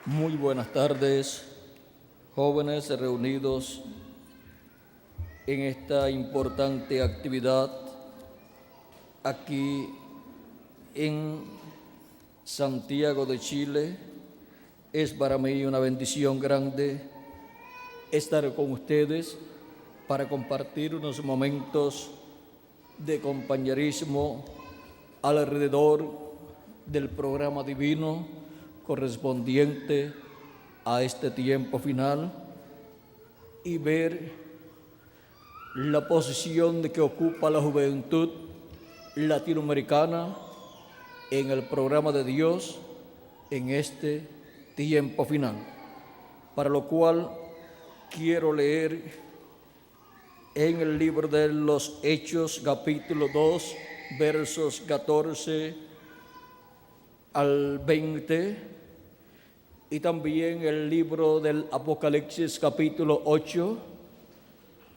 Muy buenas tardes, jóvenes reunidos en esta importante actividad aquí en Santiago de Chile. Es para mí una bendición grande estar con ustedes para compartir unos momentos de compañerismo alrededor del programa divino correspondiente a este tiempo final y ver la posición que ocupa la juventud latinoamericana en el programa de Dios en este tiempo final, para lo cual quiero leer en el libro de los Hechos, capítulo 2, versos 14 al 20, y también el libro del Apocalipsis, capítulo 8,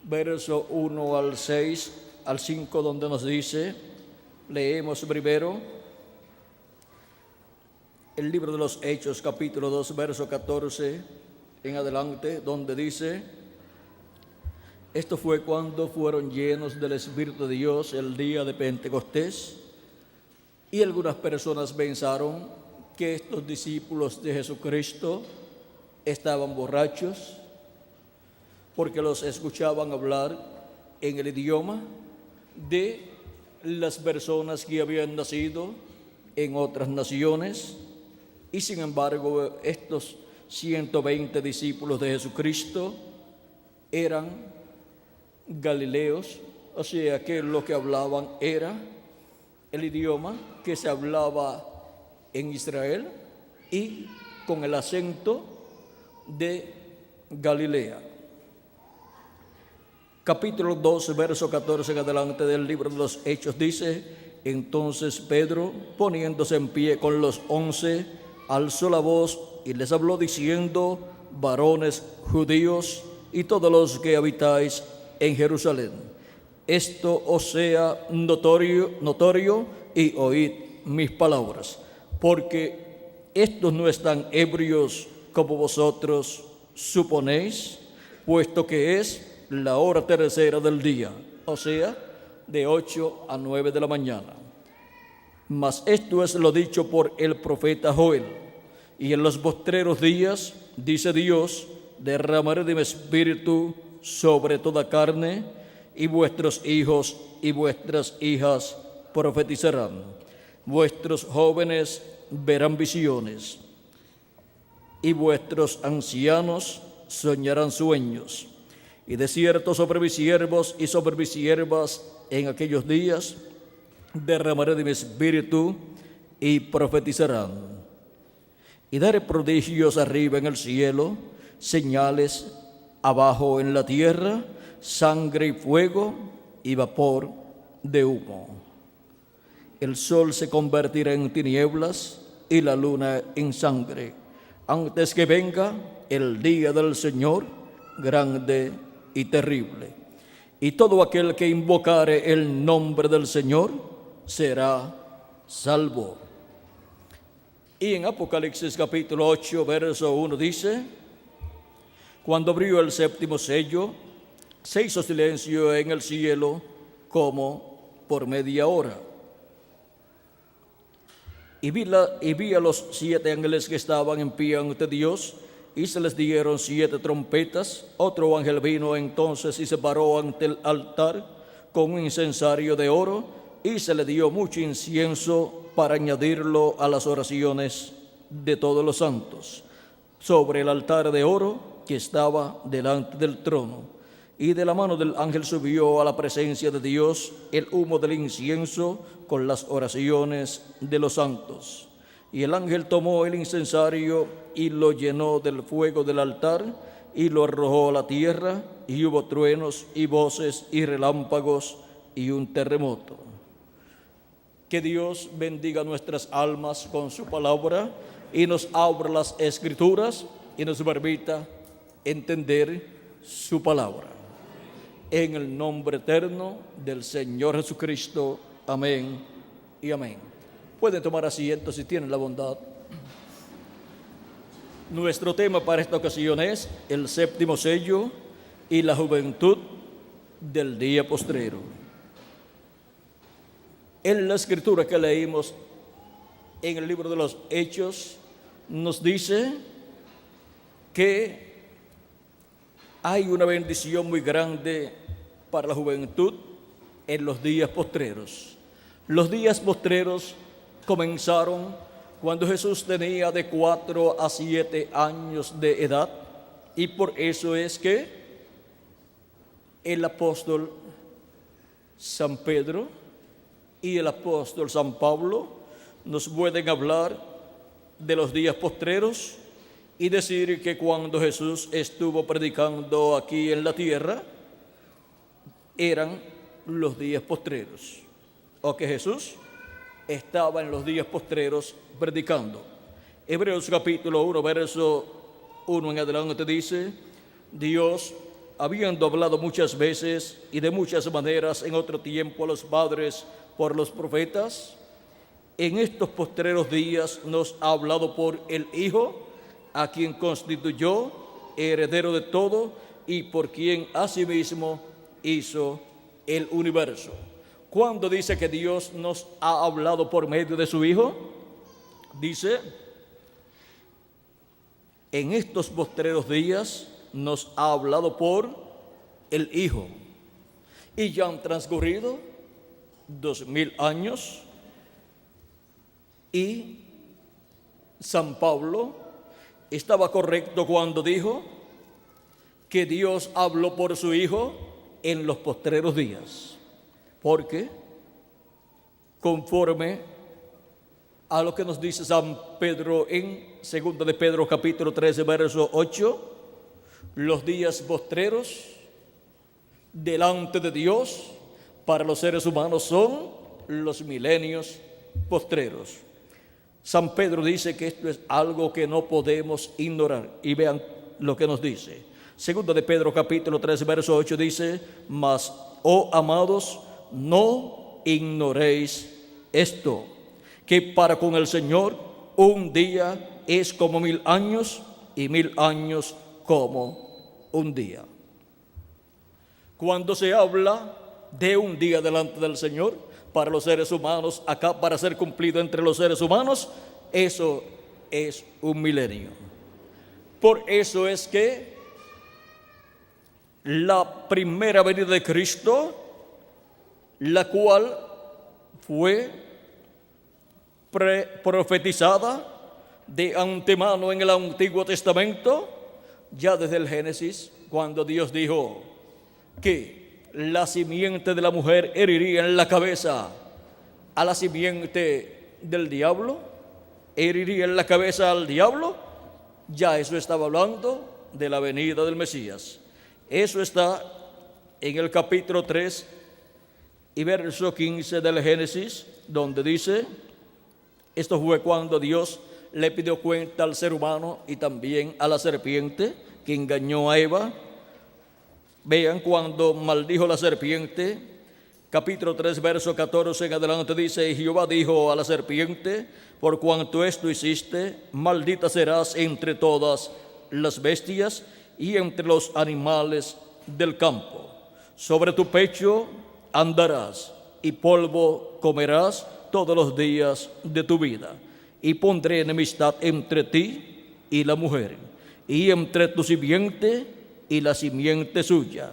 verso 1 al 6, al 5, donde nos dice, leemos primero el libro de los Hechos, capítulo 2, verso 14 en adelante, donde dice: esto fue cuando fueron llenos del Espíritu de Dios el día de Pentecostés, y algunas personas pensaron que estos discípulos de Jesucristo estaban borrachos porque los escuchaban hablar en el idioma de las personas que habían nacido en otras naciones. Y sin embargo, estos 120 discípulos de Jesucristo eran galileos, o sea que lo que hablaban era el idioma que se hablaba en Israel y con el acento de Galilea. Capítulo 2, verso 14 en adelante del libro de los Hechos dice: entonces Pedro, poniéndose en pie con los 11, alzó la voz y les habló diciendo: varones judíos y todos los que habitáis en Jerusalén, esto os sea notorio y oíd mis palabras, porque estos no están ebrios como vosotros suponéis, puesto que es la hora tercera del día, o sea, de 8 a 9 de la mañana. Mas esto es lo dicho por el profeta Joel: y en los postreros días, dice Dios, derramaré de mi espíritu sobre toda carne, y vuestros hijos y vuestras hijas profetizarán, vuestros jóvenes verán visiones, y vuestros ancianos soñarán sueños. Y de cierto sobre mis siervos y sobre mis siervas en aquellos días derramaré de mi espíritu y profetizarán. Y daré prodigios arriba en el cielo, señales abajo en la tierra, sangre y fuego y vapor de humo. El sol se convertirá en tinieblas y la luna en sangre, antes que venga el día del Señor grande y terrible. Y todo aquel que invocare el nombre del Señor será salvo. Y en Apocalipsis capítulo 8, verso 1 dice: cuando abrió el séptimo sello, se hizo silencio en el cielo como por media hora. Y vi a los 7 ángeles que estaban en pie ante Dios, y se les dieron 7 trompetas. Otro ángel vino entonces y se paró ante el altar con un incensario de oro, y se le dio mucho incienso para añadirlo a las oraciones de todos los santos, sobre el altar de oro que estaba delante del trono. Y de la mano del ángel subió a la presencia de Dios el humo del incienso con las oraciones de los santos. Y el ángel tomó el incensario y lo llenó del fuego del altar y lo arrojó a la tierra, y hubo truenos y voces y relámpagos y un terremoto. Que Dios bendiga nuestras almas con su palabra y nos abra las escrituras y nos permita entender su palabra. En el nombre eterno del Señor Jesucristo. Amén y amén. Pueden tomar asiento si tienen la bondad. Nuestro tema para esta ocasión es el séptimo sello y la juventud del día postrero. En la escritura que leímos en el libro de los Hechos nos dice que hay una bendición muy grande para la juventud en los días postreros. Los días postreros comenzaron cuando Jesús tenía de 4 a 7 años de edad, y por eso es que el apóstol San Pedro y el apóstol San Pablo nos pueden hablar de los días postreros y decir que cuando Jesús estuvo predicando aquí en la tierra eran los días postreros, o que Jesús estaba en los días postreros predicando. Hebreos capítulo 1, verso 1 en adelante dice: Dios, habiendo hablado muchas veces y de muchas maneras en otro tiempo a los padres por los profetas, en estos postreros días nos ha hablado por el Hijo, a quien constituyó heredero de todo y por quien asimismo hizo el universo. Cuando dice que Dios nos ha hablado por medio de su Hijo, dice: en estos postreros días nos ha hablado por el Hijo. Y ya han transcurrido 2000 años y San Pablo estaba correcto cuando dijo que Dios habló por su Hijo en los postreros días, porque conforme a lo que nos dice San Pedro en 2 de Pedro capítulo 13 verso 8, los días postreros delante de Dios para los seres humanos son los milenios postreros. San Pedro dice que esto es algo que no podemos ignorar, y vean lo que nos dice. 2 de Pedro capítulo 13 verso 8 dice: mas, oh amados, no ignoréis esto, que para con el Señor un día es como 1000 años y 1000 años como un día. Cuando se habla de un día delante del Señor para los seres humanos, acá para ser cumplido entre los seres humanos, eso es un milenio. Por eso es que la primera venida de Cristo, la cual fue profetizada de antemano en el Antiguo Testamento, ya desde el Génesis, cuando Dios dijo que la simiente de la mujer heriría en la cabeza a la simiente del diablo, heriría en la cabeza al diablo, ya eso estaba hablando de la venida del Mesías. Eso está en el capítulo 3 y verso 15 del Génesis, donde dice: esto fue cuando Dios le pidió cuenta al ser humano y también a la serpiente que engañó a Eva. Vean cuando maldijo la serpiente, capítulo 3, verso 14 en adelante dice: y Jehová dijo a la serpiente: por cuanto esto hiciste, maldita serás entre todas las bestias y entre los animales del campo. Sobre tu pecho andarás y polvo comerás todos los días de tu vida. Y pondré enemistad entre ti y la mujer, y entre tu simiente y la simiente suya.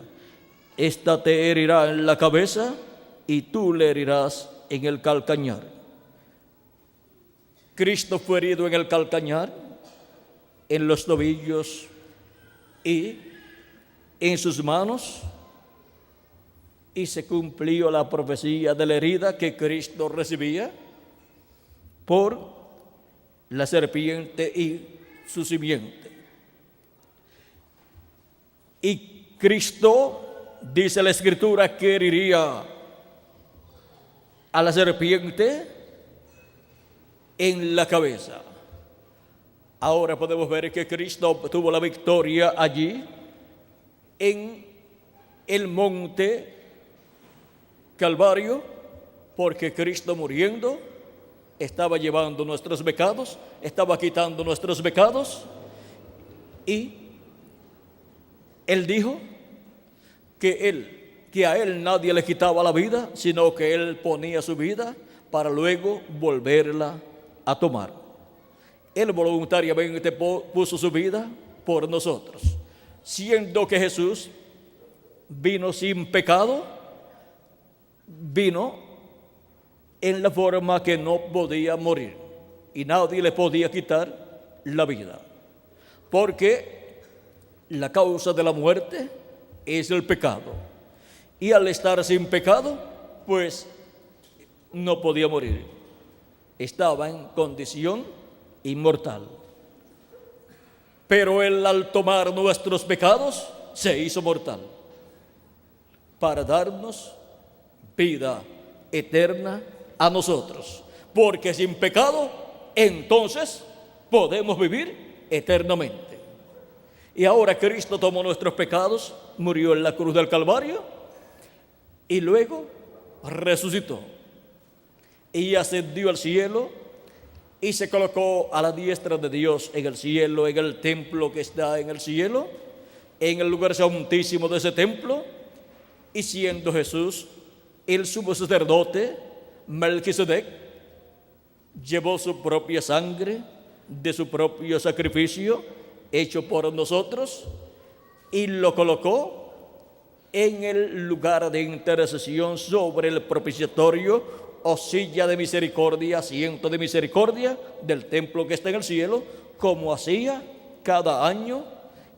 Esta te herirá en la cabeza y tú le herirás en el calcañar. Cristo fue herido en el calcañar, en los tobillos y en sus manos, y se cumplió la profecía de la herida que Cristo recibía por la serpiente y su simiente. Y Cristo, dice la Escritura, que heriría a la serpiente en la cabeza. Ahora podemos ver que Cristo obtuvo la victoria allí en el monte Calvario, porque Cristo muriendo estaba llevando nuestros pecados, estaba quitando nuestros pecados, Y él dijo que a él nadie le quitaba la vida, sino que él ponía su vida para luego volverla a tomar. Él voluntariamente puso su vida por nosotros, siendo que Jesús vino sin pecado, vino en la forma que no podía morir y nadie le podía quitar la vida, porque la causa de la muerte es el pecado, y al estar sin pecado, pues no podía morir, estaba en condición inmortal. Pero él, al tomar nuestros pecados, se hizo mortal para darnos vida eterna a nosotros, porque sin pecado entonces podemos vivir eternamente. Y ahora Cristo tomó nuestros pecados, murió en la cruz del Calvario y luego resucitó y ascendió al cielo y se colocó a la diestra de Dios en el cielo, en el templo que está en el cielo, en el lugar santísimo de ese templo. Y siendo Jesús el sumo sacerdote, Melquisedec llevó su propia sangre de su propio sacrificio hecho por nosotros y lo colocó en el lugar de intercesión sobre el propiciatorio o silla de misericordia, asiento de misericordia del templo que está en el cielo, como hacía cada año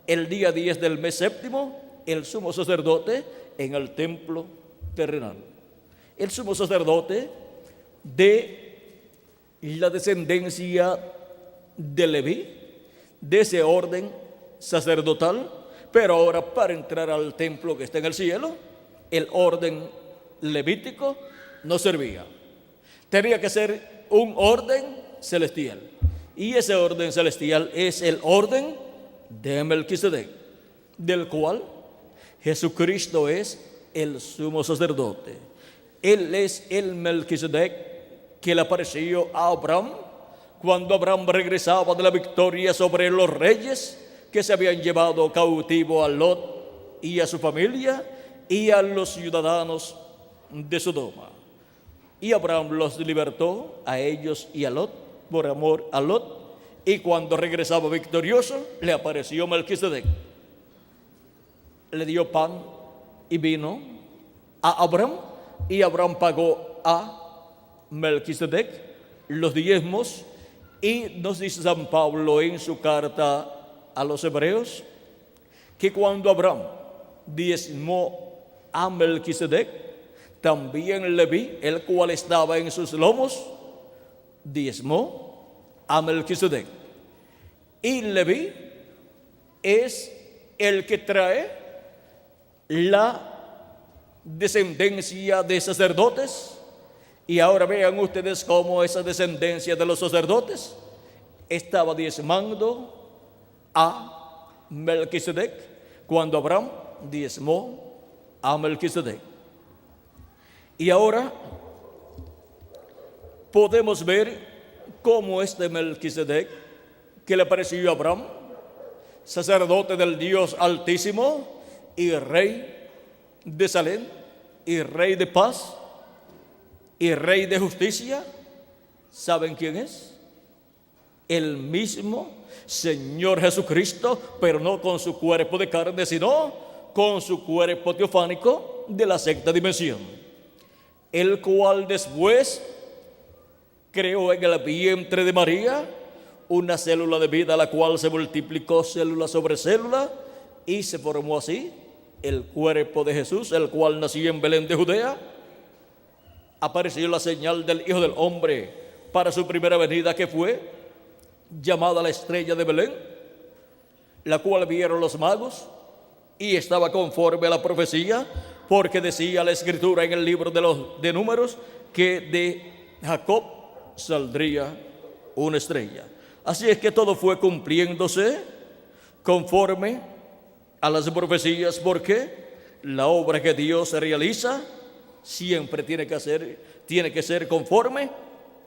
el día 10 del mes séptimo el sumo sacerdote en el templo terrenal. El sumo sacerdote de la descendencia de Leví, de ese orden sacerdotal, pero ahora para entrar al templo que está en el cielo, el orden levítico no servía. Tenía que ser un orden celestial. Y ese orden celestial es el orden de Melquisedec, del cual Jesucristo es el sumo sacerdote. Él es el Melquisedec que le apareció a Abraham cuando Abraham regresaba de la victoria sobre los reyes que se habían llevado cautivo a Lot y a su familia y a los ciudadanos de Sodoma. Y Abraham los libertó a ellos y a Lot por amor a Lot. Y cuando regresaba victorioso, le apareció Melquisedec. Le dio pan y vino a Abraham, y Abraham pagó a Melquisedec los diezmos. Y nos dice San Pablo en su carta a los hebreos que cuando Abraham diezmó a Melquisedec, también Leví, el cual estaba en sus lomos, diezmó a Melquisedec. Y Leví es el que trae la descendencia de sacerdotes. Y ahora vean ustedes cómo esa descendencia de los sacerdotes estaba diezmando a Melquisedec cuando Abraham diezmó a Melquisedec. Y ahora podemos ver cómo este Melquisedec que le apareció a Abraham, sacerdote del Dios Altísimo y rey de Salem y rey de paz y rey de justicia, ¿saben quién es? El mismo Señor Jesucristo, pero no con su cuerpo de carne, sino con su cuerpo teofánico de la sexta dimensión, el cual después creó en el vientre de María una célula de vida, la cual se multiplicó célula sobre célula y se formó así el cuerpo de Jesús, el cual nació en Belén de Judea. Apareció la señal del Hijo del Hombre para su primera venida, que fue llamada la estrella de Belén, la cual vieron los magos y estaba conforme a la profecía, porque decía la Escritura en el libro de Números que de Jacob saldría una estrella. Así es que todo fue cumpliéndose conforme a las profecías, porque la obra que Dios realiza siempre tiene que ser conforme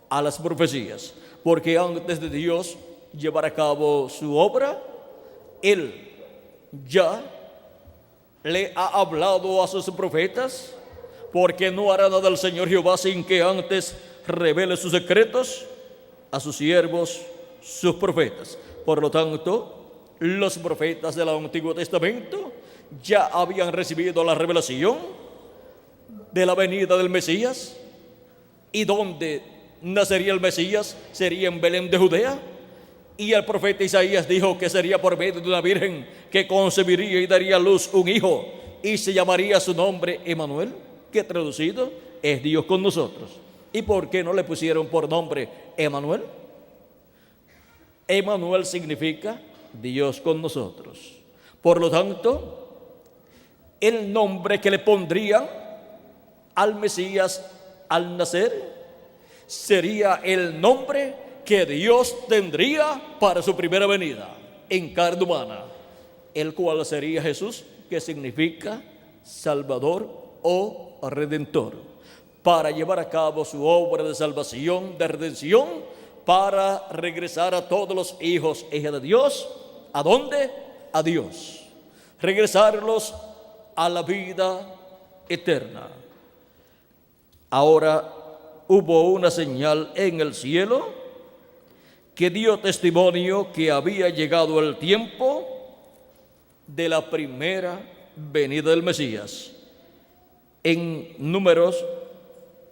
a las profecías, porque antes de Dios llevar a cabo su obra, Él ya le ha hablado a sus profetas, porque no hará nada el Señor Jehová sin que antes revele sus secretos a sus siervos, sus profetas. Por lo tanto, los profetas del Antiguo Testamento ya habían recibido la revelación de la venida del Mesías. ¿Y dónde nacería el Mesías? Sería en Belén de Judea. Y el profeta Isaías dijo que sería por medio de una virgen que concebiría y daría a luz un hijo, y se llamaría su nombre Emmanuel, que traducido es Dios con nosotros. ¿Y por qué no le pusieron por nombre Emmanuel? Emmanuel significa Dios con nosotros. Por lo tanto, el nombre que le pondrían al Mesías al nacer sería el nombre que Dios tendría para su primera venida en carne humana, el cual sería Jesús, que significa Salvador o Redentor, para llevar a cabo su obra de salvación, de redención, para regresar a todos los hijos e hijas de Dios. ¿A dónde? A Dios. Regresarlos a la vida eterna. Ahora hubo una señal en el cielo que dio testimonio que había llegado el tiempo de la primera venida del Mesías. En Números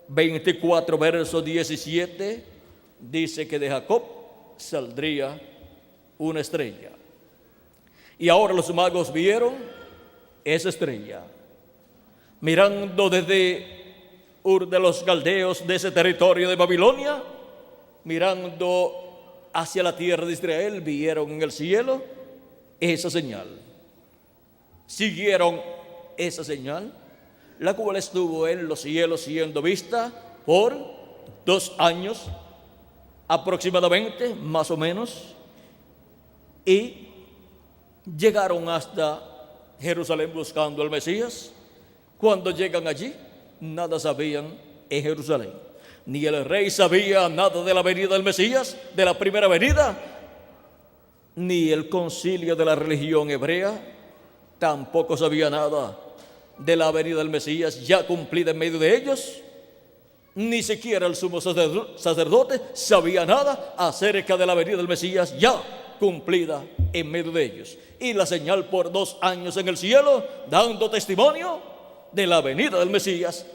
24, verso 17, dice que de Jacob saldría una estrella. Y ahora los magos vieron esa estrella, mirando desde Ur de los Caldeos, de ese territorio de Babilonia, mirando hacia la tierra de Israel, vieron en el cielo esa señal. Siguieron esa señal, la cual estuvo en los cielos siendo vista por 2 años aproximadamente, más o menos, y llegaron hasta Jerusalén buscando al Mesías. Cuando llegan allí, nada sabían en Jerusalén. Ni el rey sabía nada de la venida del Mesías, de la primera venida, ni el concilio de la religión hebrea tampoco sabía nada de la venida del Mesías ya cumplida en medio de ellos. Ni siquiera el sumo sacerdote sabía nada acerca de la venida del Mesías ya cumplida en medio de ellos. Y la señal por 2 años en el cielo, dando testimonio de la venida del Mesías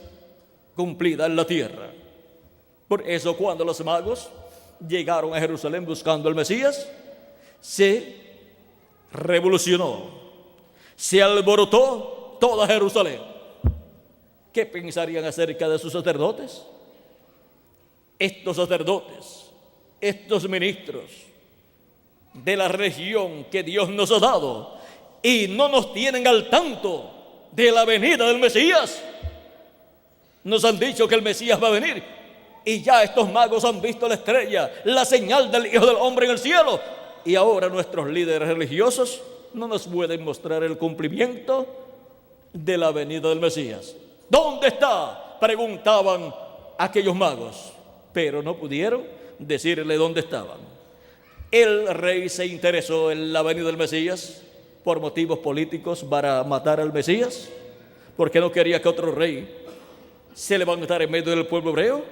cumplida en la tierra. Por eso, cuando los magos llegaron a Jerusalén buscando al Mesías, se revolucionó, se alborotó toda Jerusalén. ¿Qué pensarían acerca de sus sacerdotes? Estos sacerdotes, estos ministros de la religión que Dios nos ha dado, y no nos tienen al tanto de la venida del Mesías. Nos han dicho que el Mesías va a venir, y ya estos magos han visto la estrella, la señal del Hijo del Hombre en el cielo, y ahora nuestros líderes religiosos no nos pueden mostrar el cumplimiento de la venida del Mesías. ¿Dónde está?, preguntaban aquellos magos, pero no pudieron decirle dónde estaban. El rey se interesó en la venida del Mesías por motivos políticos, para matar al Mesías, porque no quería que otro rey se levantara en medio del pueblo hebreo.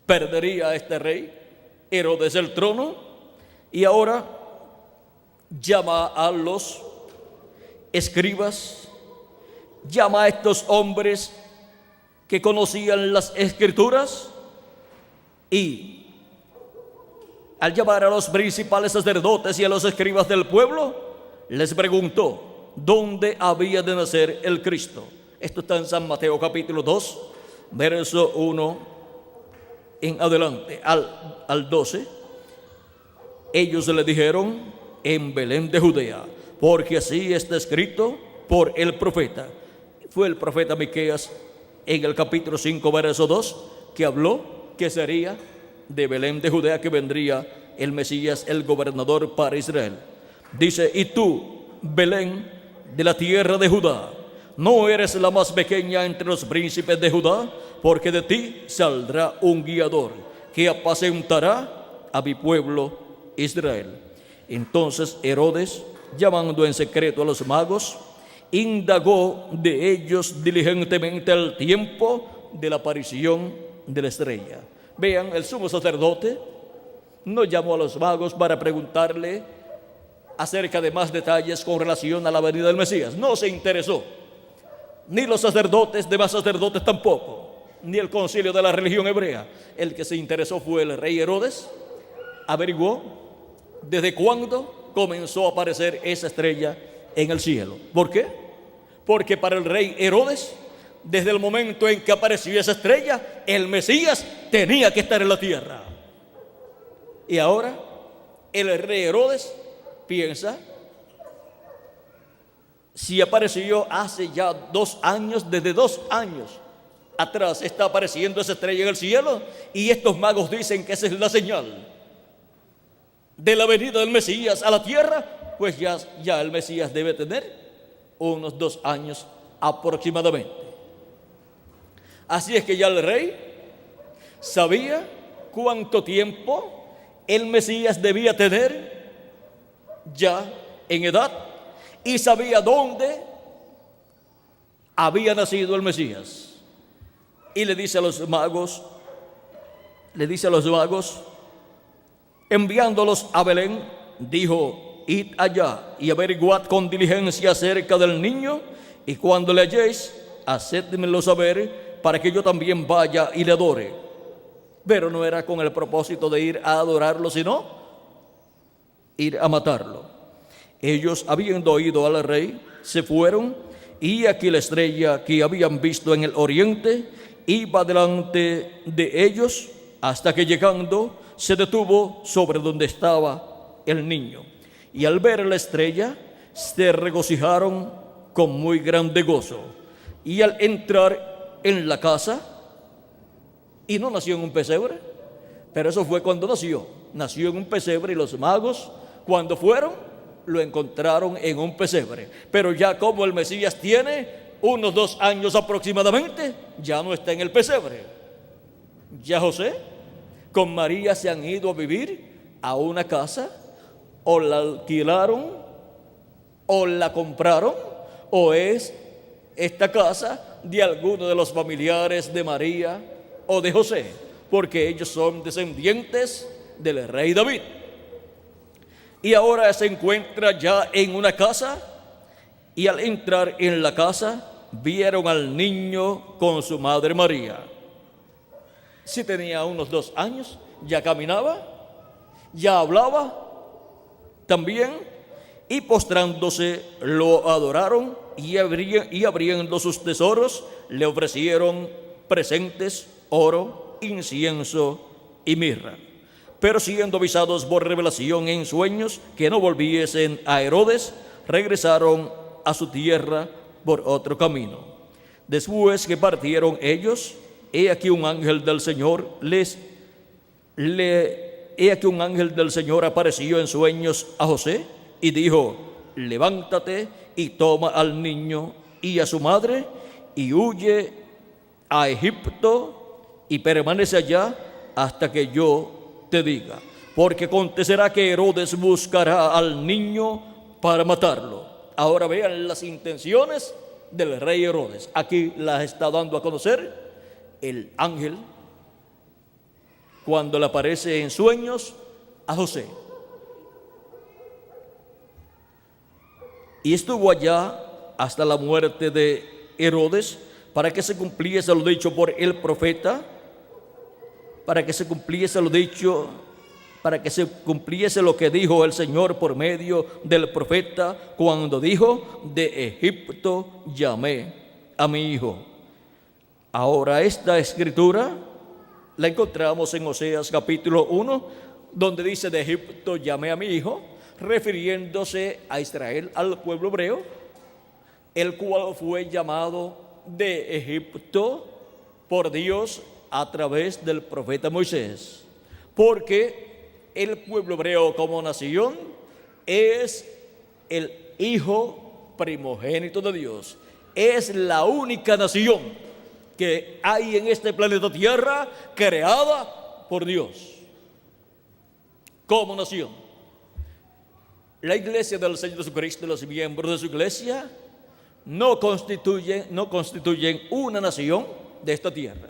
Perdería a este rey Herodes el trono, y ahora llama a los escribas, llama a estos hombres que conocían las Escrituras, y al llamar a los principales sacerdotes y a los escribas del pueblo, les preguntó dónde había de nacer el Cristo. Esto está en San Mateo capítulo 2, verso 1 en adelante al 12. Ellos le dijeron: en Belén de Judea, porque así está escrito por el profeta. Fue el profeta Miqueas en el capítulo 5, verso 2, que habló que sería de Belén de Judea que vendría el Mesías, el gobernador para Israel. Dice: y tú, Belén, de la tierra de Judá, no eres la más pequeña entre los príncipes de Judá, porque de ti saldrá un guiador que apacentará a mi pueblo Israel. Entonces Herodes llamando en secreto a los magos, indagó de ellos diligentemente el tiempo de la aparición de la estrella. Vean, el sumo sacerdote no llamó a los magos para preguntarle acerca de más detalles con relación a la venida del Mesías. No se interesó. Ni los sacerdotes, demás sacerdotes tampoco, ni el concilio de la religión hebrea. El que se interesó fue el rey Herodes. Averiguó desde cuándo comenzó a aparecer esa estrella en el cielo. ¿Por qué? Porque para el rey Herodes, desde el momento en que apareció esa estrella, el Mesías tenía que estar en la tierra. Y ahora el rey Herodes piensa, si apareció hace ya 2 años, desde 2 años atrás está apareciendo esa estrella en el cielo, y estos magos dicen que esa es la señal de la venida del Mesías a la tierra, pues ya el Mesías debe tener unos 2 años aproximadamente. Así es que ya el rey sabía cuánto tiempo el Mesías debía tener ya en edad, y sabía dónde había nacido el Mesías. Y le dice a los magos, enviándolos a Belén, dijo: id allá y averiguad con diligencia acerca del niño, y cuando le halléis, hacedmelo saber, para que yo también vaya y le adore. Pero no era con el propósito de ir a adorarlo, sino ir a matarlo. Ellos, habiendo oído al rey, se fueron, y aquí la estrella que habían visto en el oriente iba delante de ellos, hasta que llegando se detuvo sobre donde estaba el niño. Y al ver la estrella se regocijaron con muy grande gozo. Y al entrar en la casa, y no nació en un pesebre, pero eso fue cuando nació en un pesebre, y los magos, cuando fueron, lo encontraron en un pesebre. Pero ya como el Mesías tiene unos 2 años aproximadamente, ya no está en el pesebre. Ya José con María se han ido a vivir a una casa, o la alquilaron, o la compraron, o es esta casa de alguno de los familiares de María o de José, porque ellos son descendientes del rey David. Y ahora se encuentra ya en una casa, y al entrar en la casa vieron al niño con su madre María. Si tenía unos 2 años, ya caminaba, ya hablaba también, y postrándose lo adoraron, y abriendo sus tesoros le ofrecieron presentes, oro, incienso y mirra. Pero siendo avisados por revelación en sueños que no volviesen a Herodes, regresaron a su tierra por otro camino. Después que partieron ellos, he aquí un ángel del Señor apareció en sueños a José y dijo: levántate y toma al niño y a su madre y huye a Egipto y permanece allá hasta que yo te diga, porque acontecerá que Herodes buscará al niño para matarlo. Ahora vean las intenciones del rey Herodes. Aquí las está dando a conocer el ángel cuando le aparece en sueños a José. Y estuvo allá hasta la muerte de Herodes, para que se cumpliese lo dicho por el profeta, para que se cumpliese lo que dijo el Señor por medio del profeta, cuando dijo: de Egipto llamé a mi hijo. Ahora esta escritura la encontramos en Oseas capítulo 1, donde dice: de Egipto llamé a mi hijo, refiriéndose a Israel, al pueblo hebreo, el cual fue llamado de Egipto por Dios a través del profeta Moisés, porque el pueblo hebreo como nación es el hijo primogénito de Dios. Es la única nación que hay en este planeta Tierra creada por Dios como nación. la iglesia del Señor Jesucristo y los miembros de su iglesia no constituyen una nación de esta tierra,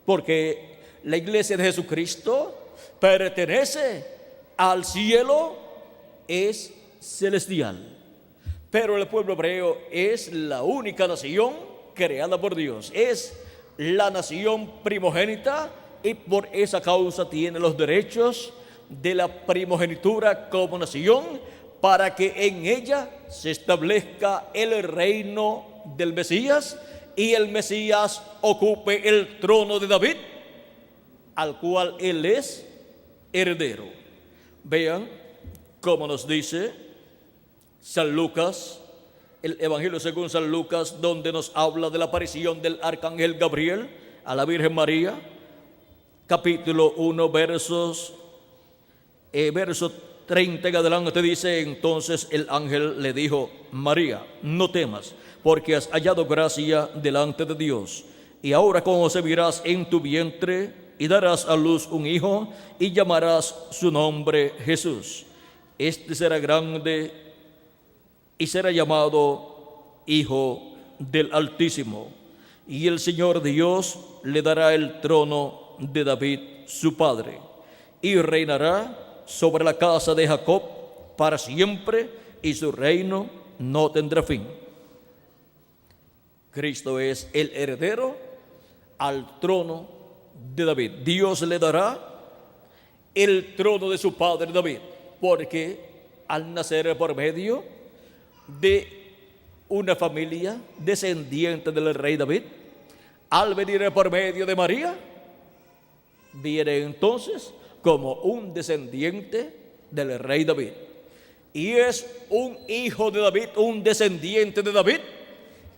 porque la iglesia de Jesucristo pertenece al cielo, es celestial. Pero el pueblo hebreo es la única nación creada por Dios, es la nación primogénita, y por esa causa tiene los derechos de la primogenitura como nación, para que en ella se establezca el reino del Mesías, y el Mesías ocupe el trono de David, al cual él es heredero. Vean cómo nos dice San Lucas, el Evangelio según San Lucas, donde nos habla de la aparición del arcángel Gabriel a la Virgen María, capítulo 1, verso 30 en adelante, dice: entonces el ángel le dijo: María, no temas, porque has hallado gracia delante de Dios, y ahora concebirás en tu vientre y darás a luz un hijo, y llamarás su nombre Jesús. Este será grande y será llamado Hijo del Altísimo, y el Señor Dios le dará el trono de David su padre, y reinará sobre la casa de Jacob para siempre, y su reino no tendrá fin. Cristo es el heredero al trono de David. Dios le dará el trono de su padre David, porque al nacer por medio de una familia descendiente del rey David, al venir por medio de María, viene entonces como un descendiente del rey David, y es un hijo de David, un descendiente de David,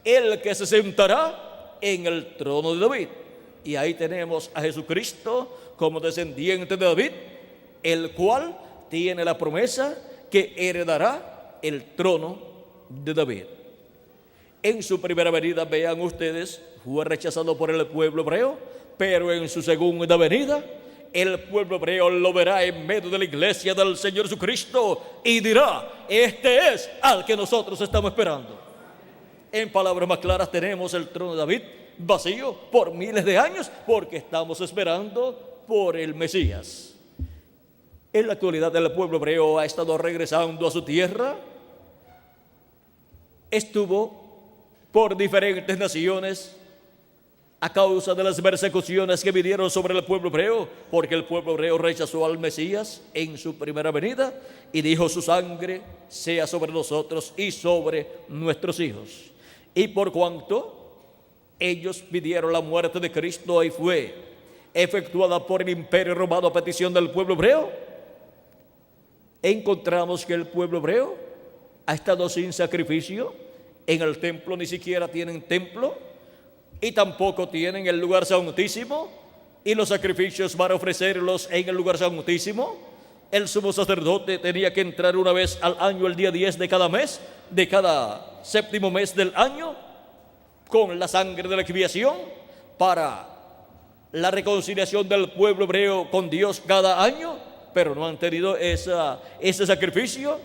el que se sentará en el trono de David. Y ahí tenemos a Jesucristo como descendiente de David, el cual tiene la promesa que heredará el trono de David. En su primera venida, vean ustedes, fue rechazado por el pueblo hebreo, pero en su segunda venida, el pueblo hebreo lo verá en medio de la iglesia del Señor Jesucristo y dirá: este es al que nosotros estamos esperando. En palabras más claras, tenemos el trono de David vacío por miles de años, porque estamos esperando por el Mesías. En la actualidad, el pueblo hebreo ha estado regresando a su tierra. Estuvo por diferentes naciones a causa de las persecuciones que vinieron sobre el pueblo hebreo, porque el pueblo hebreo rechazó al Mesías en su primera venida y dijo: su sangre sea sobre nosotros y sobre nuestros hijos. Y por cuanto ellos pidieron la muerte de Cristo y fue efectuada por el imperio romano a petición del pueblo hebreo, encontramos que el pueblo hebreo ha estado sin sacrificio en el templo. Ni siquiera tienen templo, y tampoco tienen el lugar santísimo, y los sacrificios para ofrecerlos en el lugar santísimo, el sumo sacerdote tenía que entrar una vez al año, el día 10 de cada mes, de cada séptimo mes del año, con la sangre de la expiación para la reconciliación del pueblo hebreo con Dios cada año, pero no han tenido ese sacrificio,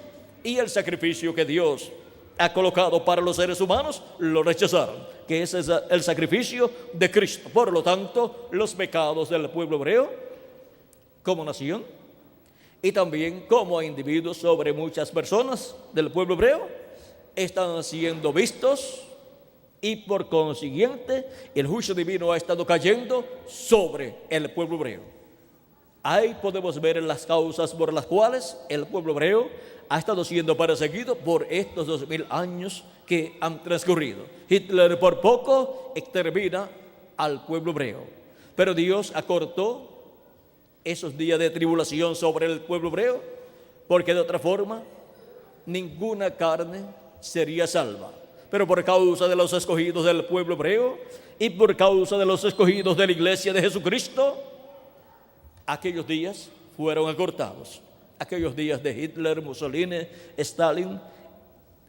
y el sacrificio que Dios ha colocado para los seres humanos lo rechazaron, que ese es el sacrificio de Cristo. Por lo tanto, los pecados del pueblo hebreo como nación y también como individuos sobre muchas personas del pueblo hebreo están siendo vistos, y por consiguiente el juicio divino ha estado cayendo sobre el pueblo hebreo. Ahí podemos ver las causas por las cuales el pueblo hebreo ha estado siendo perseguido por estos 2000 años que han transcurrido. Hitler por poco extermina al pueblo hebreo, pero Dios acortó esos días de tribulación sobre el pueblo hebreo, porque de otra forma ninguna carne sería salva. Pero por causa de los escogidos del pueblo hebreo y por causa de los escogidos de la iglesia de Jesucristo, aquellos días fueron acortados. Aquellos días de Hitler, Mussolini, Stalin,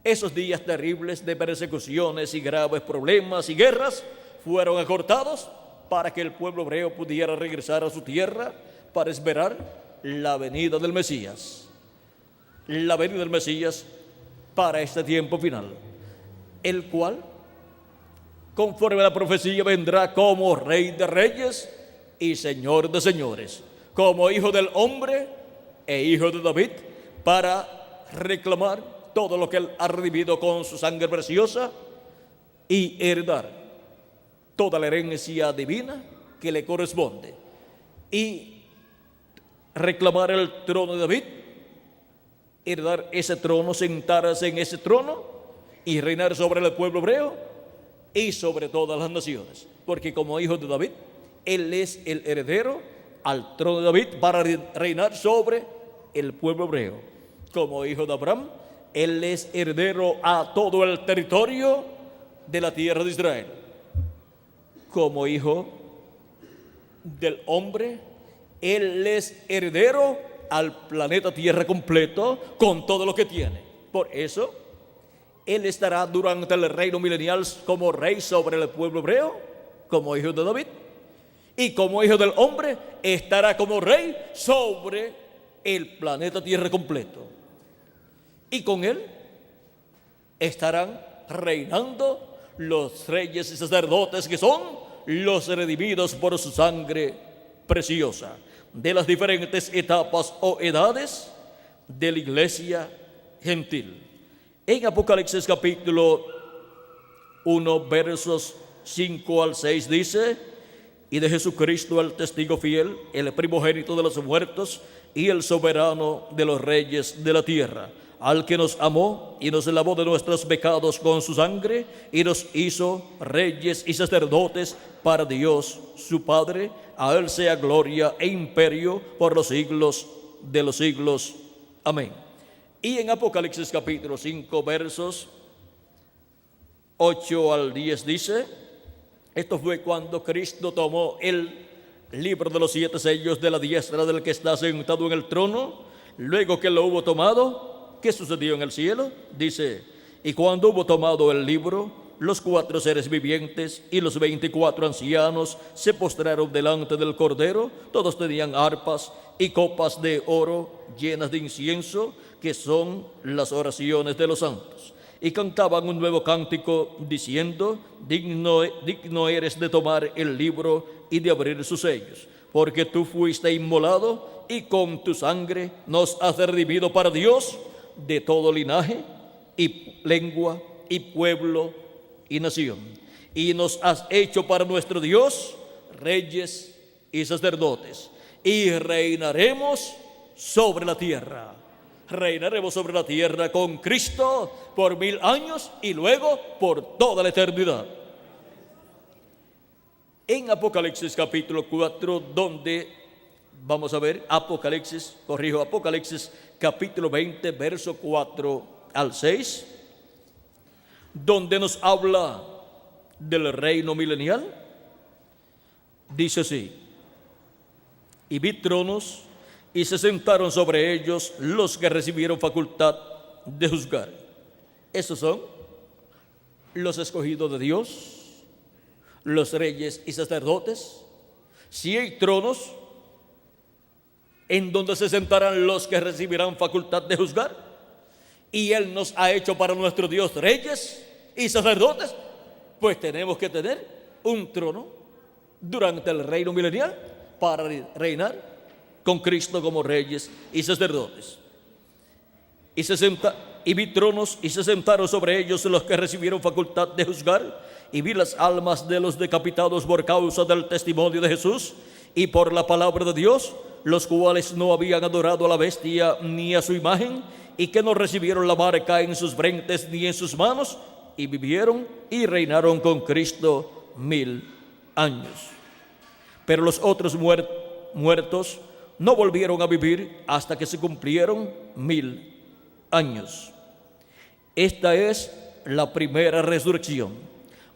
esos días terribles de persecuciones y graves problemas y guerras fueron acortados para que el pueblo hebreo pudiera regresar a su tierra para esperar la venida del Mesías. la venida del Mesías para este tiempo final, el cual, conforme a la profecía, vendrá como Rey de Reyes y Señor de Señores, como Hijo del Hombre e Hijo de David, para reclamar todo lo que Él ha redimido con su sangre preciosa y heredar toda la herencia divina que le corresponde, y reclamar el trono de David, heredar ese trono, sentarse en ese trono y reinar sobre el pueblo hebreo y sobre todas las naciones, porque como hijo de David, Él es el heredero al trono de David para reinar sobre el pueblo hebreo. Como hijo de Abraham, Él es heredero a todo el territorio de la tierra de Israel. Como hijo del hombre, Él es heredero al planeta Tierra completo con todo lo que tiene. Por eso, Él estará durante el reino milenial como rey sobre el pueblo hebreo, como hijo de David, y como hijo del hombre estará como rey sobre el planeta Tierra completo. Y con Él estarán reinando los reyes y sacerdotes que son los redimidos por su sangre preciosa, de las diferentes etapas o edades de la iglesia gentil. En Apocalipsis capítulo 1, versos 5 al 6 dice: y de Jesucristo el testigo fiel, el primogénito de los muertos y el soberano de los reyes de la tierra, al que nos amó y nos lavó de nuestros pecados con su sangre y nos hizo reyes y sacerdotes para Dios su Padre. A Él sea gloria e imperio por los siglos de los siglos. Amén. Y en Apocalipsis capítulo 5, versos 8 al 10 dice: esto fue cuando Cristo tomó el libro de los 7 sellos de la diestra del que está sentado en el trono. Luego que lo hubo tomado, ¿qué sucedió en el cielo? Dice: y cuando hubo tomado el libro, los 4 seres vivientes y los 24 ancianos se postraron delante del Cordero. Todos tenían arpas y copas de oro llenas de incienso, que son las oraciones de los santos. Y cantaban un nuevo cántico diciendo: digno eres de tomar el libro y de abrir sus sellos, porque tú fuiste inmolado y con tu sangre nos has redimido para Dios de todo linaje y lengua y pueblo y nación, y nos has hecho para nuestro Dios reyes y sacerdotes, y reinaremos sobre la tierra. Reinaremos sobre la tierra con Cristo por 1000 años y luego por toda la eternidad. En Apocalipsis capítulo 4, donde vamos a ver Apocalipsis capítulo 20, verso 4 al 6, donde nos habla del reino milenial, dice así: y vi tronos y se sentaron sobre ellos los que recibieron facultad de juzgar. Esos son los escogidos de Dios, los reyes y sacerdotes. Si hay tronos en donde se sentarán los que recibirán facultad de juzgar, y Él nos ha hecho para nuestro Dios reyes y sacerdotes, pues tenemos que tener un trono durante el reino milenial para reinar con Cristo como reyes y sacerdotes. Y vi tronos y se sentaron sobre ellos los que recibieron facultad de juzgar, y vi las almas de los decapitados por causa del testimonio de Jesús y por la palabra de Dios, los cuales no habían adorado a la bestia ni a su imagen, y que no recibieron la marca en sus frentes ni en sus manos, y vivieron y reinaron con Cristo 1000 años. Pero los otros muertos no volvieron a vivir hasta que se cumplieron 1000 años. Esta es la primera resurrección.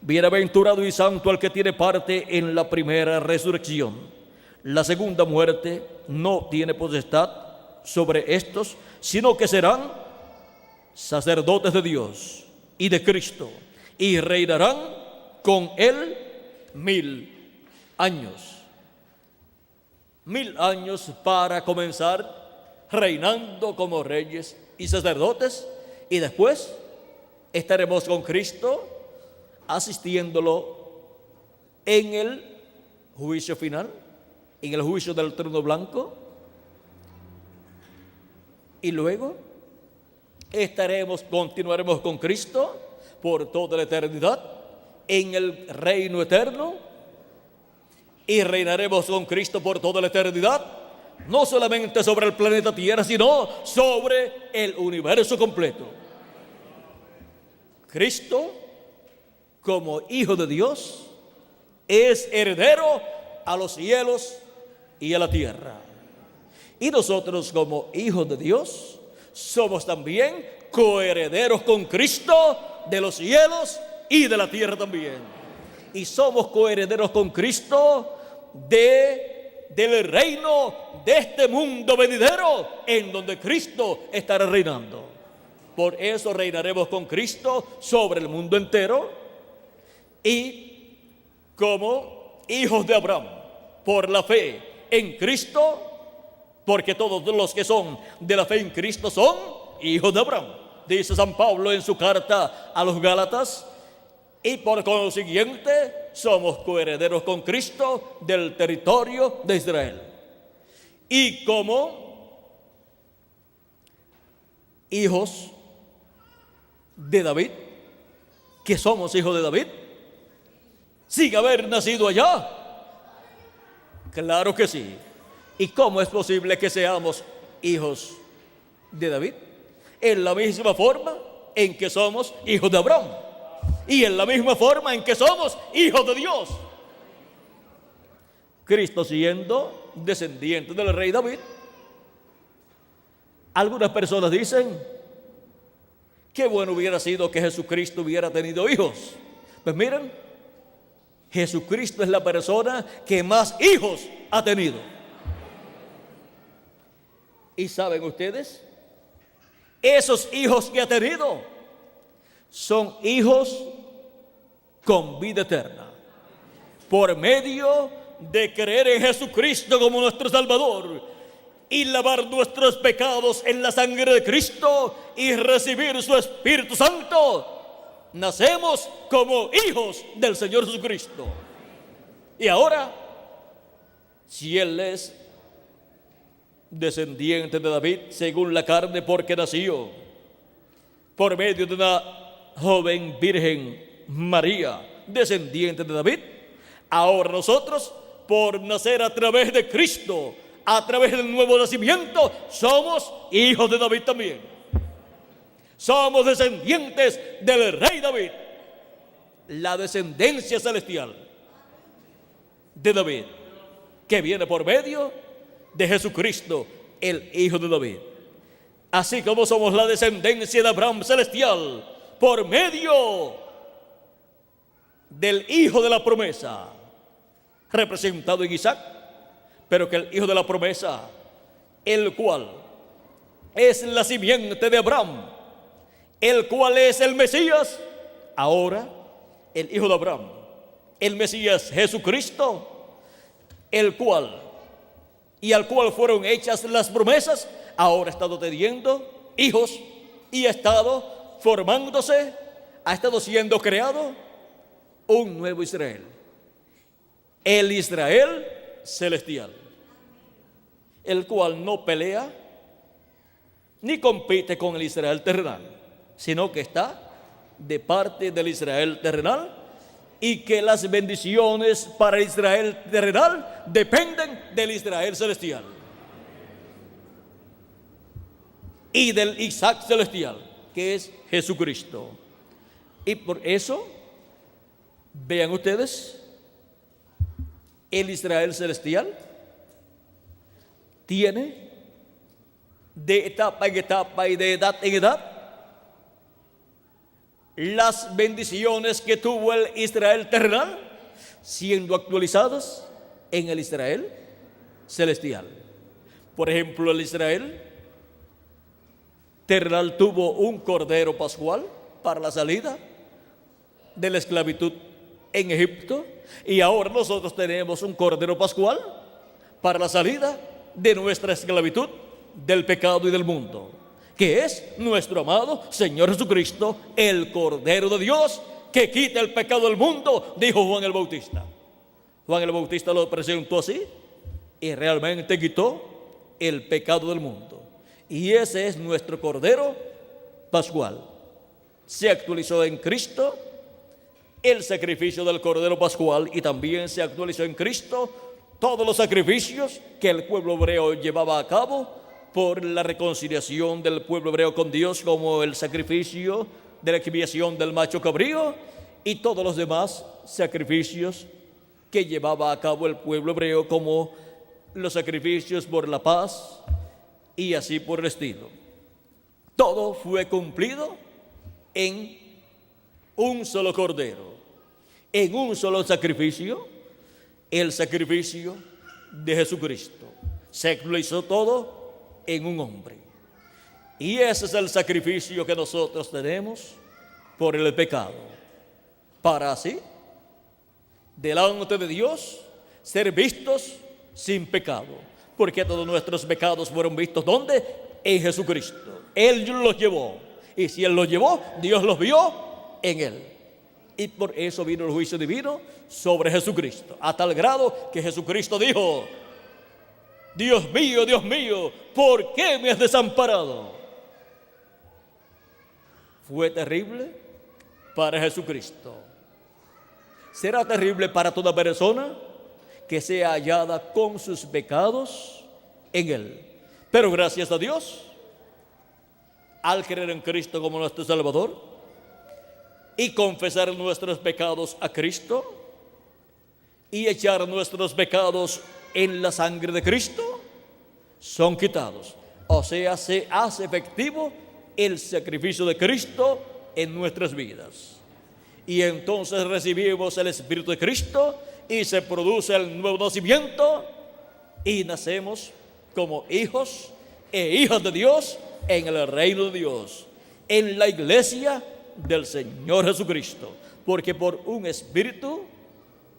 Bienaventurado y santo el que tiene parte en la primera resurrección. La segunda muerte no tiene potestad sobre estos, sino que serán sacerdotes de Dios y de Cristo, y reinarán con Él 1000 años. 1000 años para comenzar reinando como reyes y sacerdotes, y después estaremos con Cristo asistiéndolo en el juicio final, en el juicio del trono blanco, y luego continuaremos con Cristo por toda la eternidad en el reino eterno, y reinaremos con Cristo por toda la eternidad, no solamente sobre el planeta Tierra, sino sobre el universo completo. Cristo, como Hijo de Dios, es heredero a los cielos y a la tierra. Y nosotros, como hijos de Dios, somos también coherederos con Cristo de los cielos y de la tierra también. Y somos coherederos con Cristo del reino de este mundo venidero, en donde Cristo estará reinando. Por eso reinaremos con Cristo sobre el mundo entero, y como hijos de Abraham, por la fe en Cristo, porque todos los que son de la fe en Cristo son hijos de Abraham, dice San Pablo en su carta a los Gálatas, y por consiguiente somos coherederos con Cristo del territorio de Israel. Y como hijos de David, que somos hijos de David, sin haber nacido allá. Claro que sí. ¿Y cómo es posible que seamos hijos de David? En la misma forma en que somos hijos de Abraham, y en la misma forma en que somos hijos de Dios. Cristo siendo descendiente del rey David. Algunas personas dicen: qué bueno hubiera sido que Jesucristo hubiera tenido hijos. Pues miren, Jesucristo es la persona que más hijos ha tenido. ¿Y saben ustedes? Esos hijos que ha tenido son hijos con vida eterna, por medio de creer en Jesucristo como nuestro Salvador y lavar nuestros pecados en la sangre de Cristo y recibir su Espíritu Santo. Nacemos como hijos del Señor Jesucristo. Y ahora, si Él es descendiente de David según la carne, porque nació por medio de una joven virgen María, descendiente de David, ahora nosotros, por nacer a través de Cristo, a través del nuevo nacimiento, somos hijos de David también. Somos descendientes del rey David, la descendencia celestial de David, que viene por medio de Jesucristo, el Hijo de David. Así como somos la descendencia de Abraham celestial por medio del Hijo de la promesa, representado en Isaac, pero que el Hijo de la promesa, el cual es la simiente de Abraham, el cual es el Mesías, ahora el Hijo de Abraham, el Mesías Jesucristo, el cual y al cual fueron hechas las promesas, ahora ha estado teniendo hijos y ha estado formándose, ha estado siendo creado un nuevo Israel, el Israel celestial, el cual no pelea ni compite con el Israel terrenal, sino que está de parte del Israel terrenal, y que las bendiciones para Israel terrenal dependen del Israel celestial y del Isaac celestial, que es Jesucristo. Y por eso, vean ustedes, el Israel celestial tiene de etapa en etapa y de edad en edad las bendiciones que tuvo el Israel terrenal, siendo actualizadas en el Israel celestial. Por ejemplo, el Israel terrenal tuvo un cordero pascual para la salida de la esclavitud en Egipto, y ahora nosotros tenemos un cordero pascual para la salida de nuestra esclavitud del pecado y del mundo, que es nuestro amado Señor Jesucristo, el Cordero de Dios, que quita el pecado del mundo, dijo Juan el Bautista. Juan el Bautista lo presentó así y realmente quitó el pecado del mundo. Y ese es nuestro Cordero Pascual. Se actualizó en Cristo el sacrificio del Cordero Pascual y también se actualizó en Cristo todos los sacrificios que el pueblo hebreo llevaba a cabo por la reconciliación del pueblo hebreo con Dios, como el sacrificio de la expiación del macho cabrío y todos los demás sacrificios que llevaba a cabo el pueblo hebreo, como los sacrificios por la paz y así por el estilo. Todo fue cumplido en un solo cordero, en un solo sacrificio, el sacrificio de Jesucristo. Se actualizó todo en un hombre. Y ese es el sacrificio que nosotros tenemos por el pecado, para así, delante de Dios, ser vistos sin pecado. Porque todos nuestros pecados fueron vistos, ¿dónde? En Jesucristo. Él los llevó. Y si Él los llevó, Dios los vio en Él. Y por eso vino el juicio divino sobre Jesucristo, a tal grado que Jesucristo dijo: Dios mío, ¿por qué me has desamparado? Fue terrible para Jesucristo. Será terrible para toda persona que sea hallada con sus pecados en Él. Pero gracias a Dios, al creer en Cristo como nuestro Salvador y confesar nuestros pecados a Cristo y echar nuestros pecados en la sangre de Cristo, son quitados. O sea, se hace efectivo el sacrificio de Cristo en nuestras vidas. Y entonces recibimos el Espíritu de Cristo y se produce el nuevo nacimiento y nacemos como hijos e hijas de Dios en el reino de Dios, en la iglesia del Señor Jesucristo. Porque por un Espíritu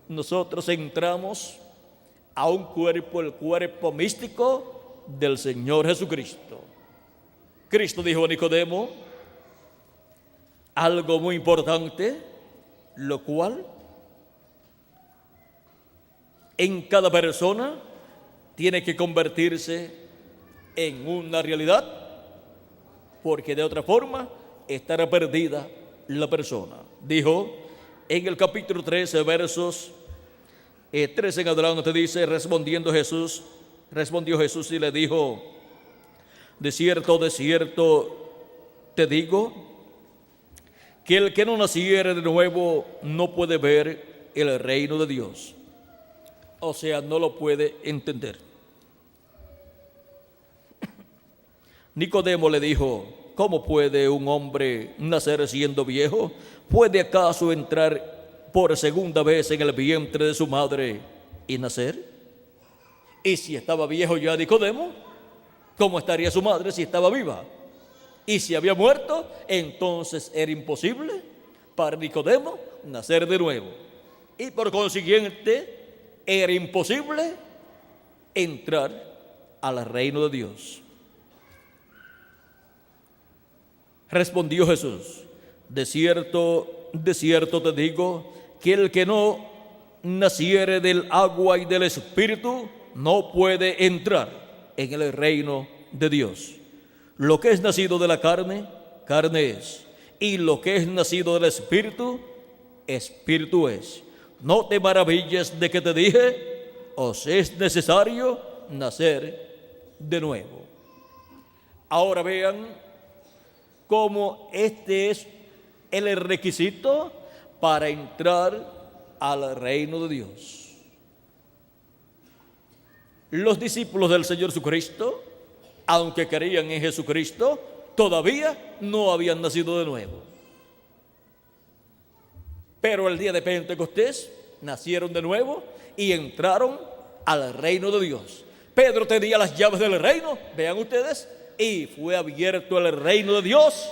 nosotros entramos a un cuerpo, el cuerpo místico del Señor Jesucristo. Cristo dijo a Nicodemo algo muy importante, lo cual en cada persona tiene que convertirse en una realidad, porque de otra forma estará perdida la persona. Dijo en el capítulo 13, versos 13 en adelante, dice: respondió Jesús y le dijo: de cierto te digo, que el que no naciere de nuevo no puede ver el reino de Dios. O sea, no lo puede entender. Nicodemo le dijo: ¿cómo puede un hombre nacer siendo viejo? ¿Puede acaso entrar por segunda vez en el vientre de su madre y nacer? Y si estaba viejo ya Nicodemo, ¿cómo estaría su madre si estaba viva? Y si había muerto, entonces era imposible para Nicodemo nacer de nuevo. Y por consiguiente, era imposible entrar al reino de Dios. Respondió Jesús: de cierto te digo, que el que no naciere del agua y del Espíritu no puede entrar en el reino de Dios. Lo que es nacido de la carne, carne es, y lo que es nacido del Espíritu, Espíritu es. No te maravilles de que te dije: os es necesario nacer de nuevo. Ahora vean cómo este es el requisito para entrar al reino de Dios. Los discípulos del Señor Jesucristo, aunque creían en Jesucristo, todavía no habían nacido de nuevo. Pero el día de Pentecostés nacieron de nuevo y entraron al reino de Dios. Pedro tenía las llaves del reino, vean ustedes, y fue abierto el reino de Dios.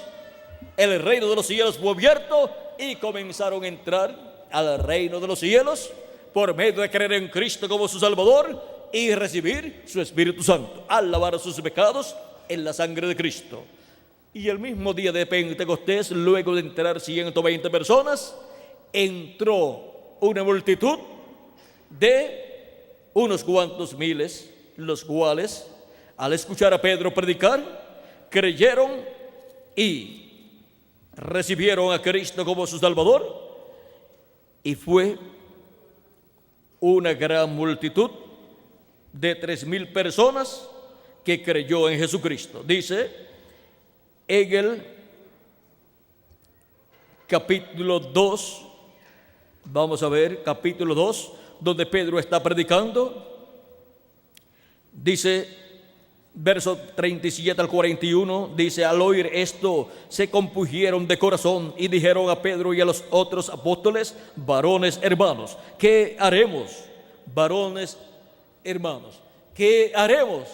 El reino de los cielos fue abierto y comenzaron a entrar al reino de los cielos por medio de creer en Cristo como su Salvador y recibir su Espíritu Santo al lavar sus pecados en la sangre de Cristo. Y el mismo día de Pentecostés, luego de entrar 120 personas, entró una multitud de unos cuantos miles, los cuales, al escuchar a Pedro predicar, creyeron y recibieron a Cristo como su Salvador. Y fue una gran multitud de 3,000 personas que creyó en Jesucristo. Dice en el capítulo 2, vamos a ver, capítulo 2, donde Pedro está predicando, dice, verso 37 al 41, dice: al oír esto, se compungieron de corazón y dijeron a Pedro y a los otros apóstoles: varones hermanos, ¿qué haremos? Varones hermanos, ¿qué haremos?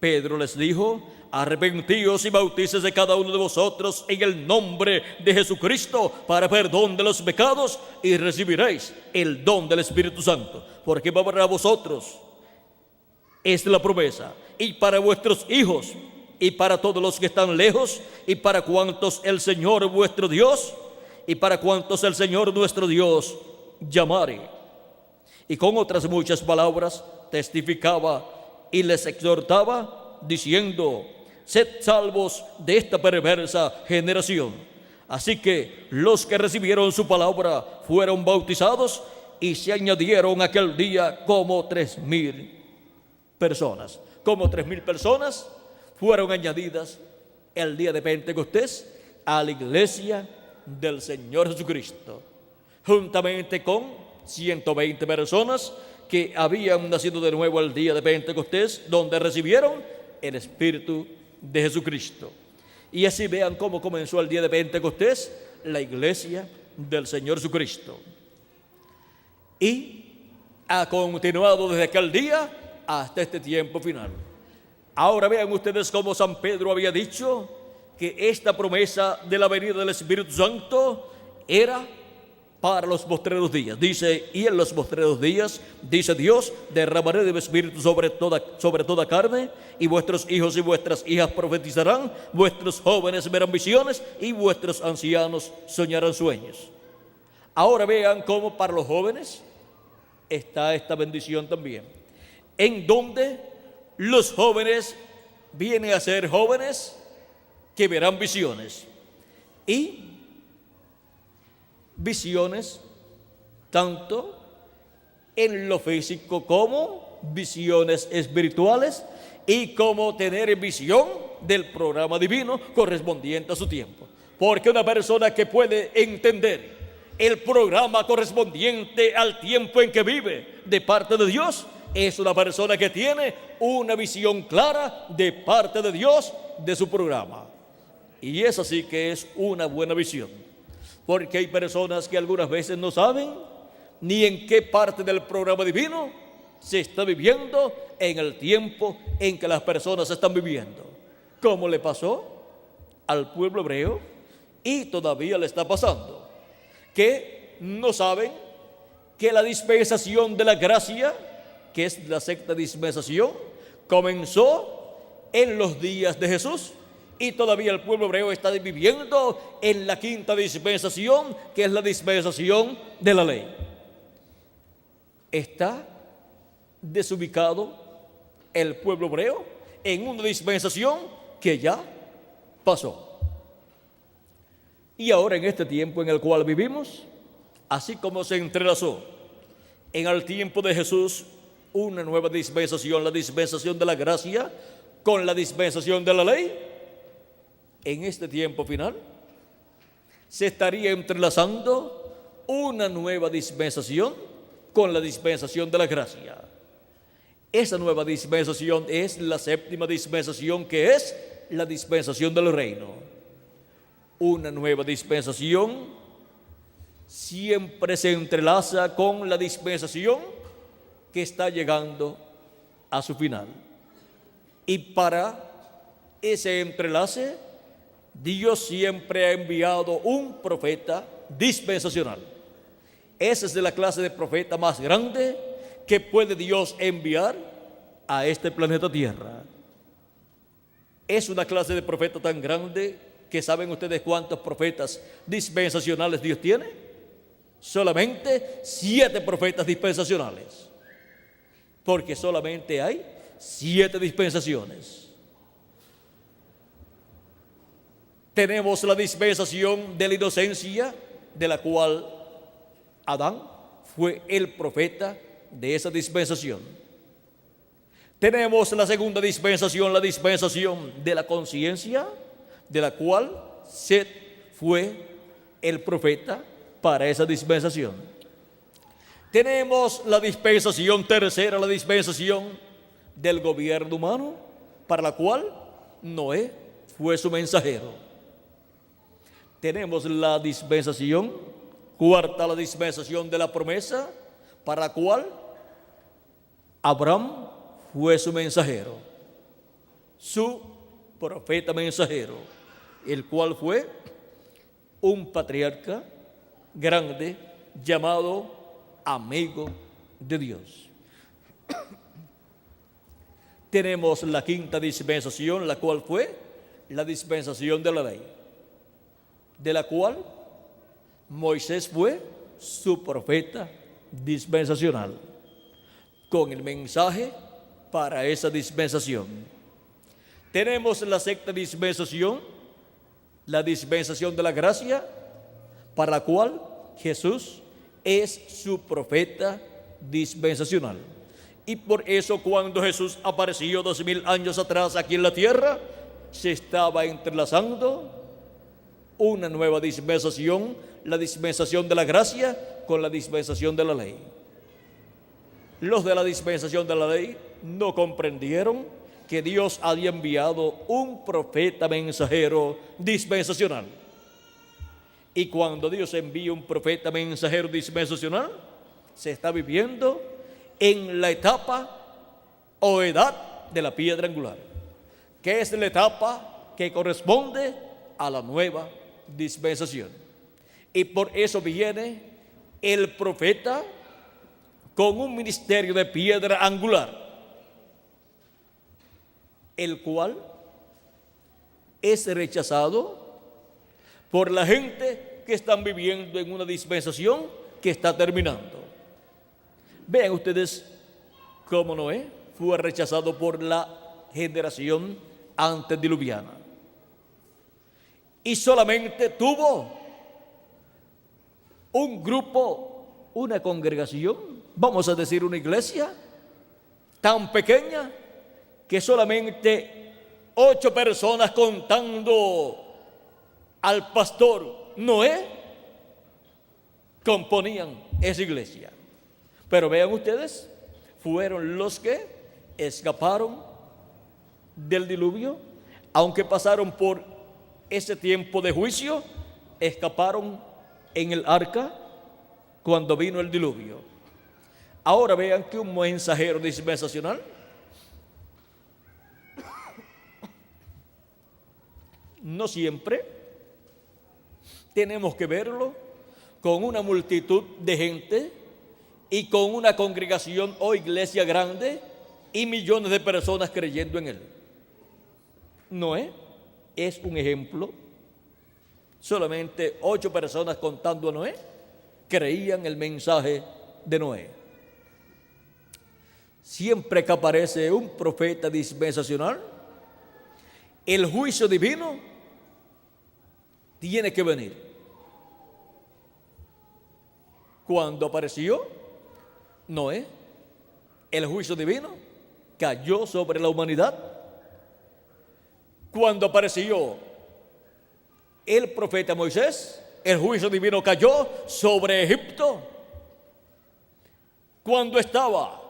Pedro les dijo: arrepentíos y bautícese cada uno de vosotros en el nombre de Jesucristo para perdón de los pecados, y recibiréis el don del Espíritu Santo, porque para vosotros es la promesa, y para vuestros hijos, y para todos los que están lejos, y para cuantos el Señor vuestro Dios, y para cuantos el Señor nuestro Dios llamare. Y con otras muchas palabras testificaba y les exhortaba, diciendo: sed salvos de esta perversa generación. Así que los que recibieron su palabra fueron bautizados, y se añadieron aquel día como 3,000 personas. Como 3,000 personas fueron añadidas el día de Pentecostés a la iglesia del Señor Jesucristo, juntamente con 120 personas que habían nacido de nuevo el día de Pentecostés, donde recibieron el Espíritu de Jesucristo. Y así vean cómo comenzó el día de Pentecostés la iglesia del Señor Jesucristo, y ha continuado desde aquel día hasta este tiempo final. Ahora vean ustedes cómo San Pedro había dicho que esta promesa de la venida del Espíritu Santo era para los postreros días. Dice: y en los postreros días, dice Dios, derramaré de mi Espíritu sobre toda carne, y vuestros hijos y vuestras hijas profetizarán, vuestros jóvenes verán visiones, y vuestros ancianos soñarán sueños. Ahora vean cómo para los jóvenes está esta bendición también, en donde los jóvenes vienen a ser jóvenes que verán visiones, y visiones tanto en lo físico como visiones espirituales, y como tener visión del programa divino correspondiente a su tiempo. Porque una persona que puede entender el programa correspondiente al tiempo en que vive de parte de Dios, es una persona que tiene una visión clara de parte de Dios de su programa. Y es así que es una buena visión, porque hay personas que algunas veces no saben ni en qué parte del programa divino se está viviendo en el tiempo en que las personas están viviendo, como le pasó al pueblo hebreo y todavía le está pasando, que no saben que la dispensación de la gracia, que es la sexta dispensación, comenzó en los días de Jesús, y todavía el pueblo hebreo está viviendo en la quinta dispensación, que es la dispensación de la ley. Está desubicado el pueblo hebreo en una dispensación que ya pasó. Y ahora, en este tiempo en el cual vivimos, así como se entrelazó en el tiempo de Jesús una nueva dispensación, la dispensación de la gracia, con la dispensación de la ley, en este tiempo final se estaría entrelazando una nueva dispensación con la dispensación de la gracia. Esa nueva dispensación es la séptima dispensación, que es la dispensación del reino. Una nueva dispensación siempre se entrelaza con la dispensación que está llegando a su final. Y para ese entrelace, Dios siempre ha enviado un profeta dispensacional. Esa es de la clase de profeta más grande que puede Dios enviar a este planeta Tierra. Es una clase de profeta tan grande que ¿saben ustedes cuántos profetas dispensacionales Dios tiene? Solamente 7 profetas dispensacionales, porque solamente hay 7 dispensaciones. Tenemos la dispensación de la inocencia, de la cual Adán fue el profeta de esa dispensación. Tenemos la segunda dispensación, la dispensación de la conciencia, de la cual Set fue el profeta para esa dispensación. Tenemos la dispensación tercera, la dispensación del gobierno humano, para la cual Noé fue su mensajero. Tenemos la dispensación cuarta, la dispensación de la promesa, para la cual Abraham fue su mensajero, su profeta mensajero, el cual fue un patriarca grande llamado amigo de Dios. Tenemos la quinta dispensación, la cual fue la dispensación de la ley, de la cual Moisés fue su profeta dispensacional, con el mensaje para esa dispensación. Tenemos la sexta dispensación, la dispensación de la gracia, para la cual Jesús es su profeta dispensacional. Y por eso cuando Jesús apareció 2000 años atrás aquí en la tierra, se estaba entrelazando una nueva dispensación, la dispensación de la gracia con la dispensación de la ley. Los de la dispensación de la ley no comprendieron que Dios había enviado un profeta mensajero dispensacional. Y cuando Dios envía un profeta mensajero dispensacional, se está viviendo en la etapa o edad de la piedra angular, que es la etapa que corresponde a la nueva dispensación. Y por eso viene el profeta con un ministerio de piedra angular, el cual es rechazado por la gente que están viviendo en una dispensación que está terminando. Vean ustedes cómo Noé fue rechazado por la generación antediluviana. Y solamente tuvo un grupo, una congregación, vamos a decir una iglesia, tan pequeña que solamente 8 personas contando al pastor Noé componían esa iglesia. Pero vean ustedes, fueron los que escaparon del diluvio, aunque pasaron por ese tiempo de juicio, escaparon en el arca cuando vino el diluvio. Ahora vean que un mensajero dispensacional no siempre tenemos que verlo con una multitud de gente y con una congregación o iglesia grande y millones de personas creyendo en él. Noé es un ejemplo. Solamente 8 personas contando a Noé creían el mensaje de Noé. Siempre que aparece un profeta dispensacional, el juicio divino tiene que venir. Cuando apareció Noé, el juicio divino cayó sobre la humanidad. Cuando apareció el profeta Moisés, el juicio divino cayó sobre Egipto. Cuando estaba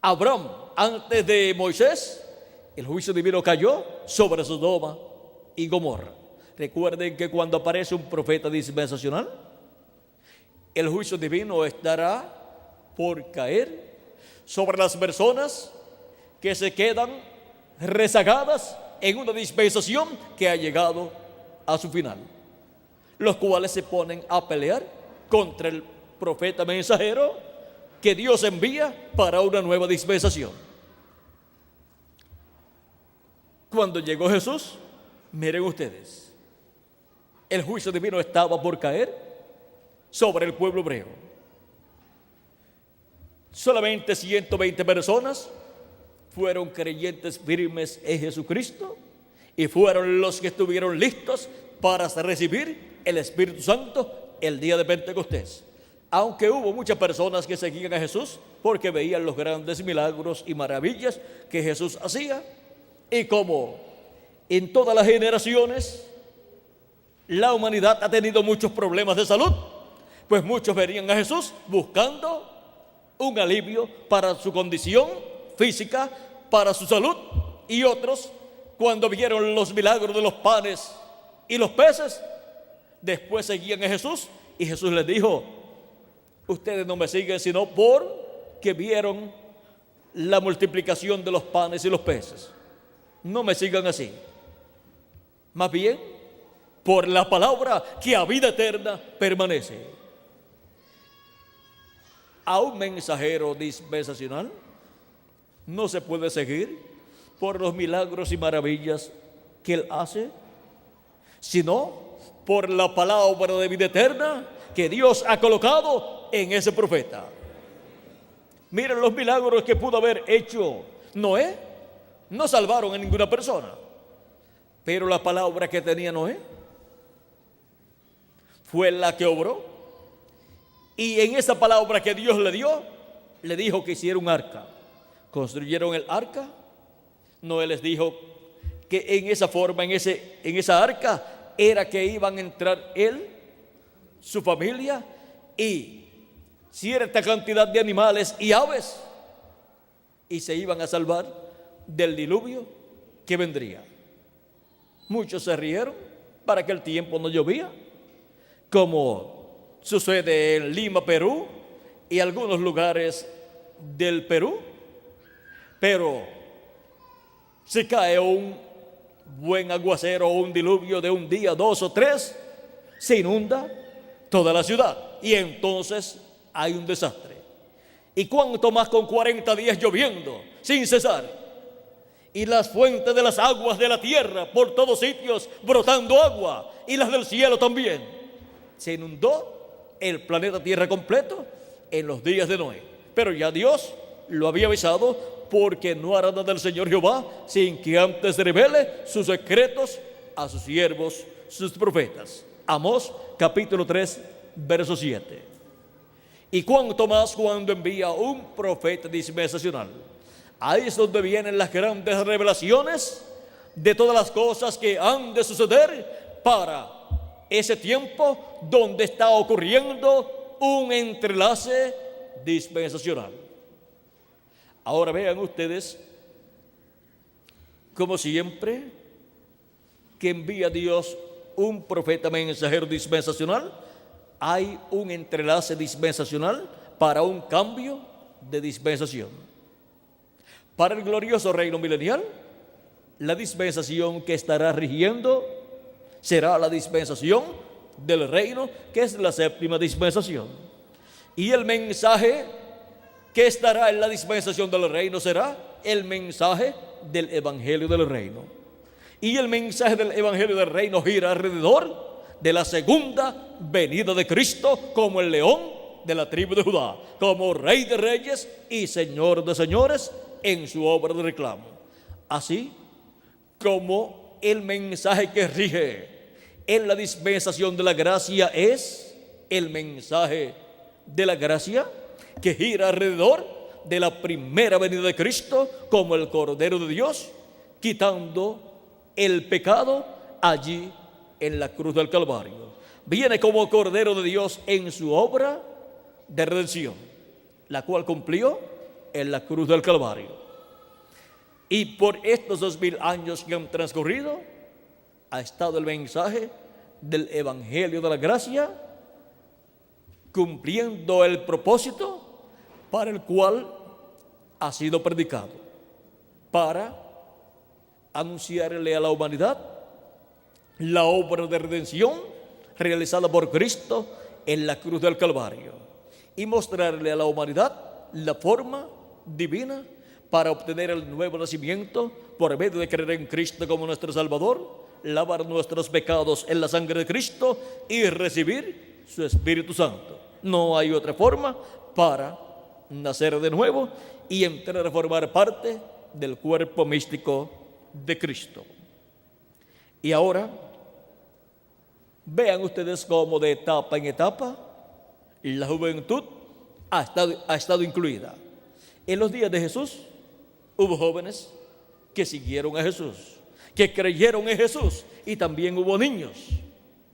Abraham antes de Moisés, el juicio divino cayó sobre Sodoma y Gomorra. Recuerden que cuando aparece un profeta dispensacional, el juicio divino estará por caer sobre las personas que se quedan rezagadas en una dispensación que ha llegado a su final, los cuales se ponen a pelear contra el profeta mensajero que Dios envía para una nueva dispensación. Cuando llegó Jesús, miren ustedes, el juicio divino estaba por caer sobre el pueblo hebreo. Solamente 120 personas fueron creyentes firmes en Jesucristo y fueron los que estuvieron listos para recibir el Espíritu Santo el día de Pentecostés. Aunque hubo muchas personas que seguían a Jesús porque veían los grandes milagros y maravillas que Jesús hacía, y como en todas las generaciones la humanidad ha tenido muchos problemas de salud, pues muchos venían a Jesús buscando un alivio para su condición física, para su salud, y otros, cuando vieron los milagros de los panes y los peces, después seguían a Jesús, y Jesús les dijo: ustedes no me siguen sino porque vieron la multiplicación de los panes y los peces. No me sigan así, más bien por la palabra que a vida eterna permanece. A un mensajero dispensacional no se puede seguir por los milagros y maravillas que él hace, sino por la palabra de vida eterna que Dios ha colocado en ese profeta. Miren los milagros que pudo haber hecho Noé. No salvaron a ninguna persona, pero la palabra que tenía Noé fue la que obró, y en esa palabra que Dios le dio, le dijo que hiciera un arca. Construyeron el arca. Noé les dijo que en esa forma, en esa arca, era que iban a entrar él, su familia y cierta cantidad de animales y aves, y se iban a salvar del diluvio que vendría. Muchos se rieron para que el tiempo no llovía, como sucede en Lima, Perú, y algunos lugares del Perú. Pero si cae un buen aguacero o un diluvio de un día, 2 o 3, se inunda toda la ciudad y entonces hay un desastre. Y cuánto más con 40 días lloviendo sin cesar, y las fuentes de las aguas de la tierra por todos sitios brotando agua, y las del cielo también. Se inundó el planeta Tierra completo en los días de Noé. Pero ya Dios lo había avisado, porque no hará nada del Señor Jehová sin que antes revele sus secretos a sus siervos, sus profetas. Amós capítulo 3 verso 7. Y cuánto más cuando envía un profeta dispensacional. Ahí es donde vienen las grandes revelaciones de todas las cosas que han de suceder para ese tiempo donde está ocurriendo un entrelace dispensacional. Ahora vean ustedes, como siempre que envía Dios un profeta mensajero dispensacional, hay un entrelace dispensacional para un cambio de dispensación. Para el glorioso reino milenial, la dispensación que estará rigiendo será la dispensación del reino, que es la séptima dispensación. Y el mensaje que estará en la dispensación del reino será el mensaje del evangelio del reino. Y el mensaje del evangelio del reino gira alrededor de la segunda venida de Cristo como el león de la tribu de Judá, como Rey de reyes y Señor de señores en su obra de reclamo. Así como el mensaje que rige en la dispensación de la gracia es el mensaje de la gracia, que gira alrededor de la primera venida de Cristo como el Cordero de Dios, quitando el pecado allí en la cruz del Calvario. Viene como Cordero de Dios en su obra de redención, la cual cumplió en la cruz del Calvario. Y por estos 2000 años que han transcurrido, ha estado el mensaje del evangelio de la gracia cumpliendo el propósito para el cual ha sido predicado, para anunciarle a la humanidad la obra de redención realizada por Cristo en la cruz del Calvario, y mostrarle a la humanidad la forma divina para obtener el nuevo nacimiento por medio de creer en Cristo como nuestro Salvador, lavar nuestros pecados en la sangre de Cristo y recibir su Espíritu Santo. No hay otra forma para nacer de nuevo y entrar a formar parte del cuerpo místico de Cristo. Y ahora, vean ustedes cómo de etapa en etapa la juventud ha estado incluida. En los días de Jesús hubo jóvenes que siguieron a Jesús, que creyeron en Jesús, y también hubo niños,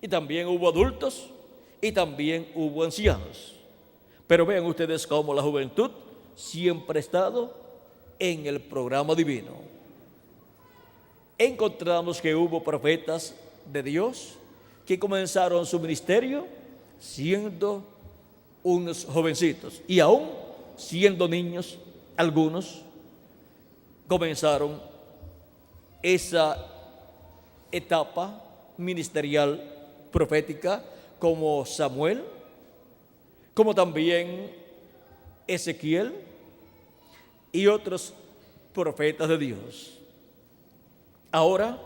y también hubo adultos, y también hubo ancianos. Pero vean ustedes cómo la juventud siempre ha estado en el programa divino. Encontramos que hubo profetas de Dios que comenzaron su ministerio siendo unos jovencitos, y aún siendo niños, algunos comenzaron esa etapa ministerial profética, como Samuel, como también Ezequiel y otros profetas de Dios. Ahora,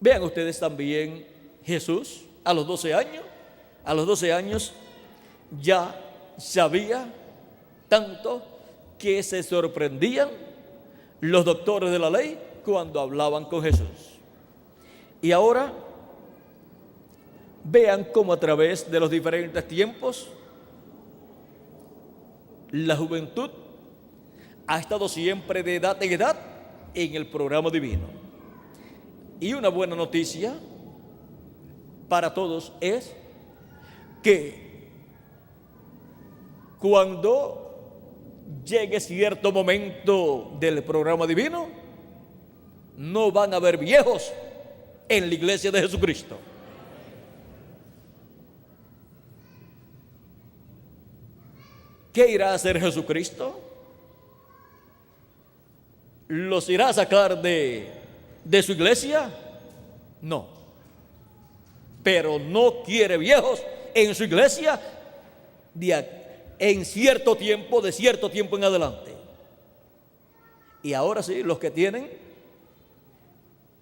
vean ustedes también Jesús a los 12 años ya sabía tanto que se sorprendían los doctores de la ley cuando hablaban con Jesús. Y ahora, vean cómo a través de los diferentes tiempos la juventud ha estado siempre de edad en edad en el programa divino. Y una buena noticia para todos es que cuando llegue cierto momento del programa divino, no van a haber viejos en la iglesia de Jesucristo. ¿Qué irá a hacer Jesucristo? ¿Los irá a sacar de su iglesia? No. Pero no quiere viejos en su iglesia en cierto tiempo, de cierto tiempo en adelante. Y ahora sí, los que tienen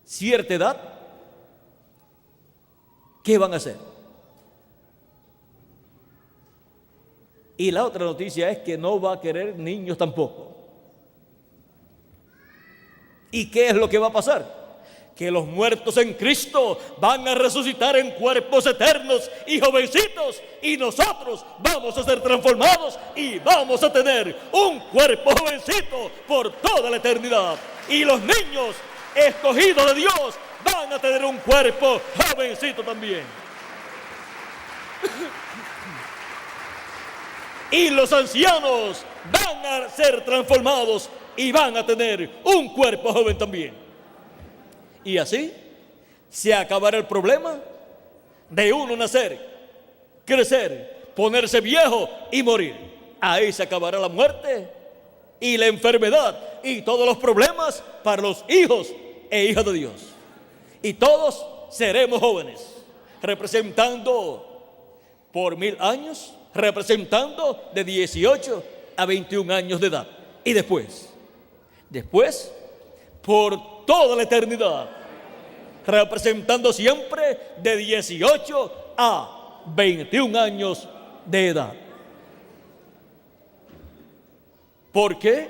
cierta edad, ¿qué van a hacer? Y la otra noticia es que no va a querer niños tampoco. ¿Y qué es lo que va a pasar? Que los muertos en Cristo van a resucitar en cuerpos eternos y jovencitos, y nosotros vamos a ser transformados y vamos a tener un cuerpo jovencito por toda la eternidad. Y los niños escogidos de Dios van a tener un cuerpo jovencito también. Y los ancianos van a ser transformados y van a tener un cuerpo joven también. Y así se acabará el problema de uno nacer, crecer, ponerse viejo y morir. Ahí se acabará la muerte y la enfermedad y todos los problemas para los hijos e hijas de Dios. Y todos seremos jóvenes, representando por 1000 años, representando de 18 a 21 años de edad. Y después, por toda la eternidad, representando siempre de 18 a 21 años de edad. Porque,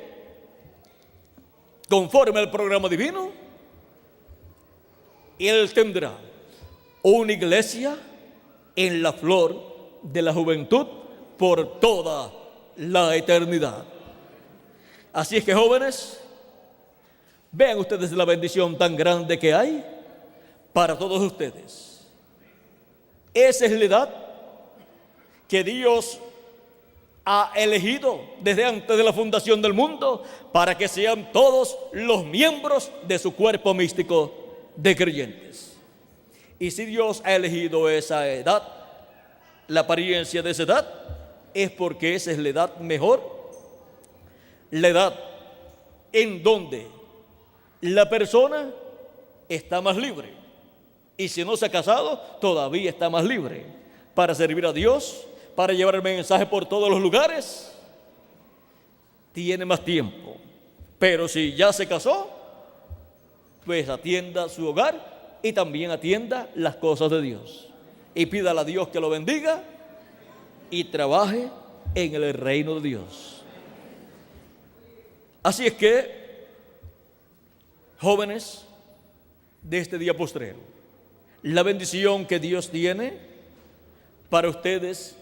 conforme al programa divino, Él tendrá una iglesia en la flor de la juventud por toda la eternidad. Así es que, jóvenes, vean ustedes la bendición tan grande que hay para todos ustedes. Esa es la edad que Dios ha elegido desde antes de la fundación del mundo para que sean todos los miembros de su cuerpo místico de creyentes. Y si Dios ha elegido esa edad, la apariencia de esa edad, es porque esa es la edad mejor, la edad en donde la persona está más libre, y si no se ha casado, todavía está más libre para servir a Dios, para llevar el mensaje por todos los lugares tiene más tiempo. Pero si ya se casó, pues atienda su hogar y también atienda las cosas de Dios. Y pídale a Dios que lo bendiga y trabaje en el reino de Dios. Así es que, jóvenes de este día postrero, la bendición que Dios tiene para ustedes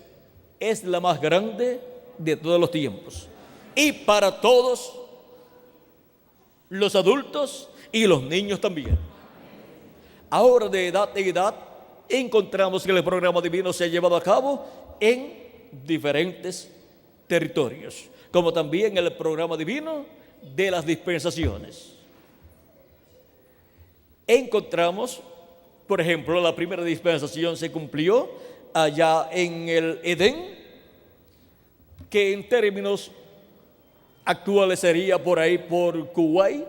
es la más grande de todos los tiempos. Y para todos los adultos y los niños también. Ahora, de edad en edad, encontramos que el programa divino se ha llevado a cabo en diferentes territorios, como también el programa divino de las dispensaciones. Encontramos, por ejemplo, la primera dispensación se cumplió allá en el Edén, que en términos actuales sería por ahí por Kuwait,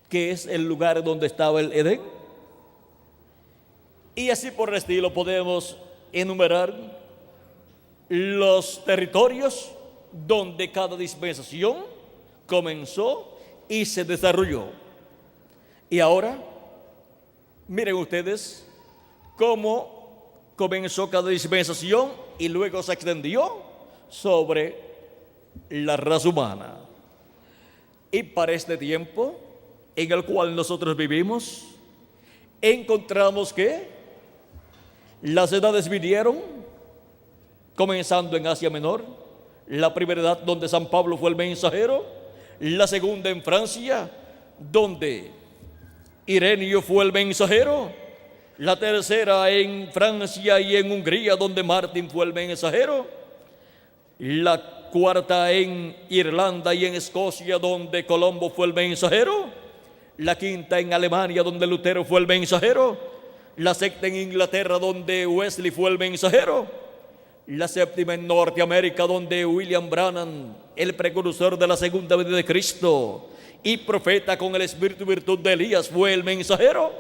que es el lugar donde estaba el Edén. Y así por el estilo podemos enumerar los territorios donde cada dispensación comenzó y se desarrolló. Y ahora, miren ustedes cómo comenzó cada dispensación y luego se extendió sobre la raza humana. Y para este tiempo en el cual nosotros vivimos, encontramos que las edades vinieron comenzando en Asia Menor, la primera edad donde San Pablo fue el mensajero, la segunda en Francia, donde Ireneo fue el mensajero, la tercera en Francia y en Hungría, donde Martín fue el mensajero, la cuarta en Irlanda y en Escocia, donde Colombo fue el mensajero, la quinta en Alemania, donde Lutero fue el mensajero, la sexta en Inglaterra, donde Wesley fue el mensajero, la séptima en Norteamérica, donde William Branham, el precursor de la segunda venida de Cristo y profeta con el espíritu y virtud de Elías, fue el mensajero.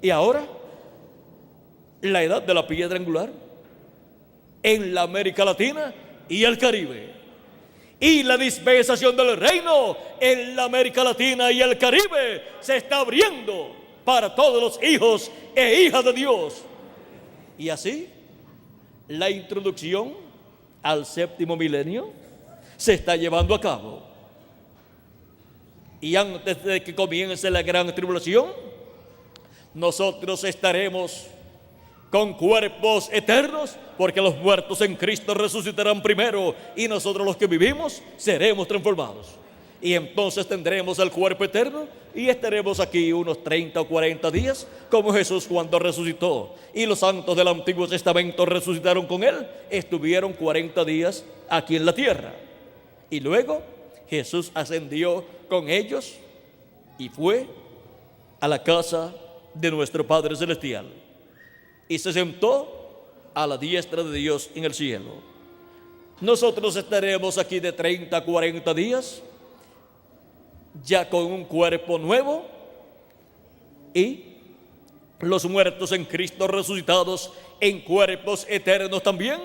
Y ahora, la edad de la piedra angular en la América Latina y el Caribe. Y la dispensación del reino en la América Latina y el Caribe se está abriendo para todos los hijos e hijas de Dios. Y así, la introducción al séptimo milenio se está llevando a cabo. Y antes de que comience la gran tribulación, nosotros estaremos con cuerpos eternos, porque los muertos en Cristo resucitarán primero y nosotros los que vivimos seremos transformados. Y entonces tendremos el cuerpo eterno y estaremos aquí unos 30 o 40 días como Jesús cuando resucitó. Y los santos del Antiguo Testamento resucitaron con Él, estuvieron 40 días aquí en la tierra. Y luego Jesús ascendió con ellos y fue a la casa de nuestro Padre Celestial. Y se sentó a la diestra de Dios en el cielo. Nosotros estaremos aquí de 30 a 40 días, ya con un cuerpo nuevo, y los muertos en Cristo resucitados en cuerpos eternos también.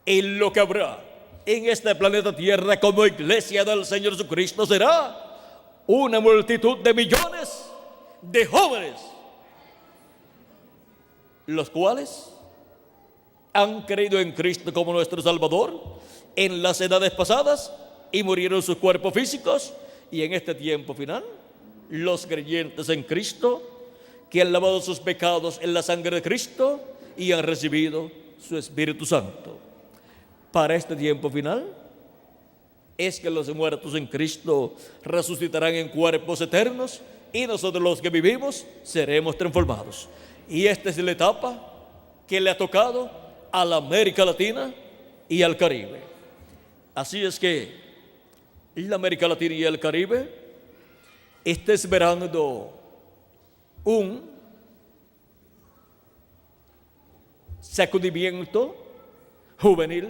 Y lo que habrá en este planeta Tierra como iglesia del Señor Jesucristo será una multitud de millones de jóvenes, los cuales han creído en Cristo como nuestro Salvador en las edades pasadas y murieron sus cuerpos físicos, y en este tiempo final los creyentes en Cristo que han lavado sus pecados en la sangre de Cristo y han recibido su Espíritu Santo. Para este tiempo final es que los muertos en Cristo resucitarán en cuerpos eternos y nosotros los que vivimos seremos transformados. Y esta es la etapa que le ha tocado a la América Latina y al Caribe. Así es que la América Latina y el Caribe está esperando un sacudimiento juvenil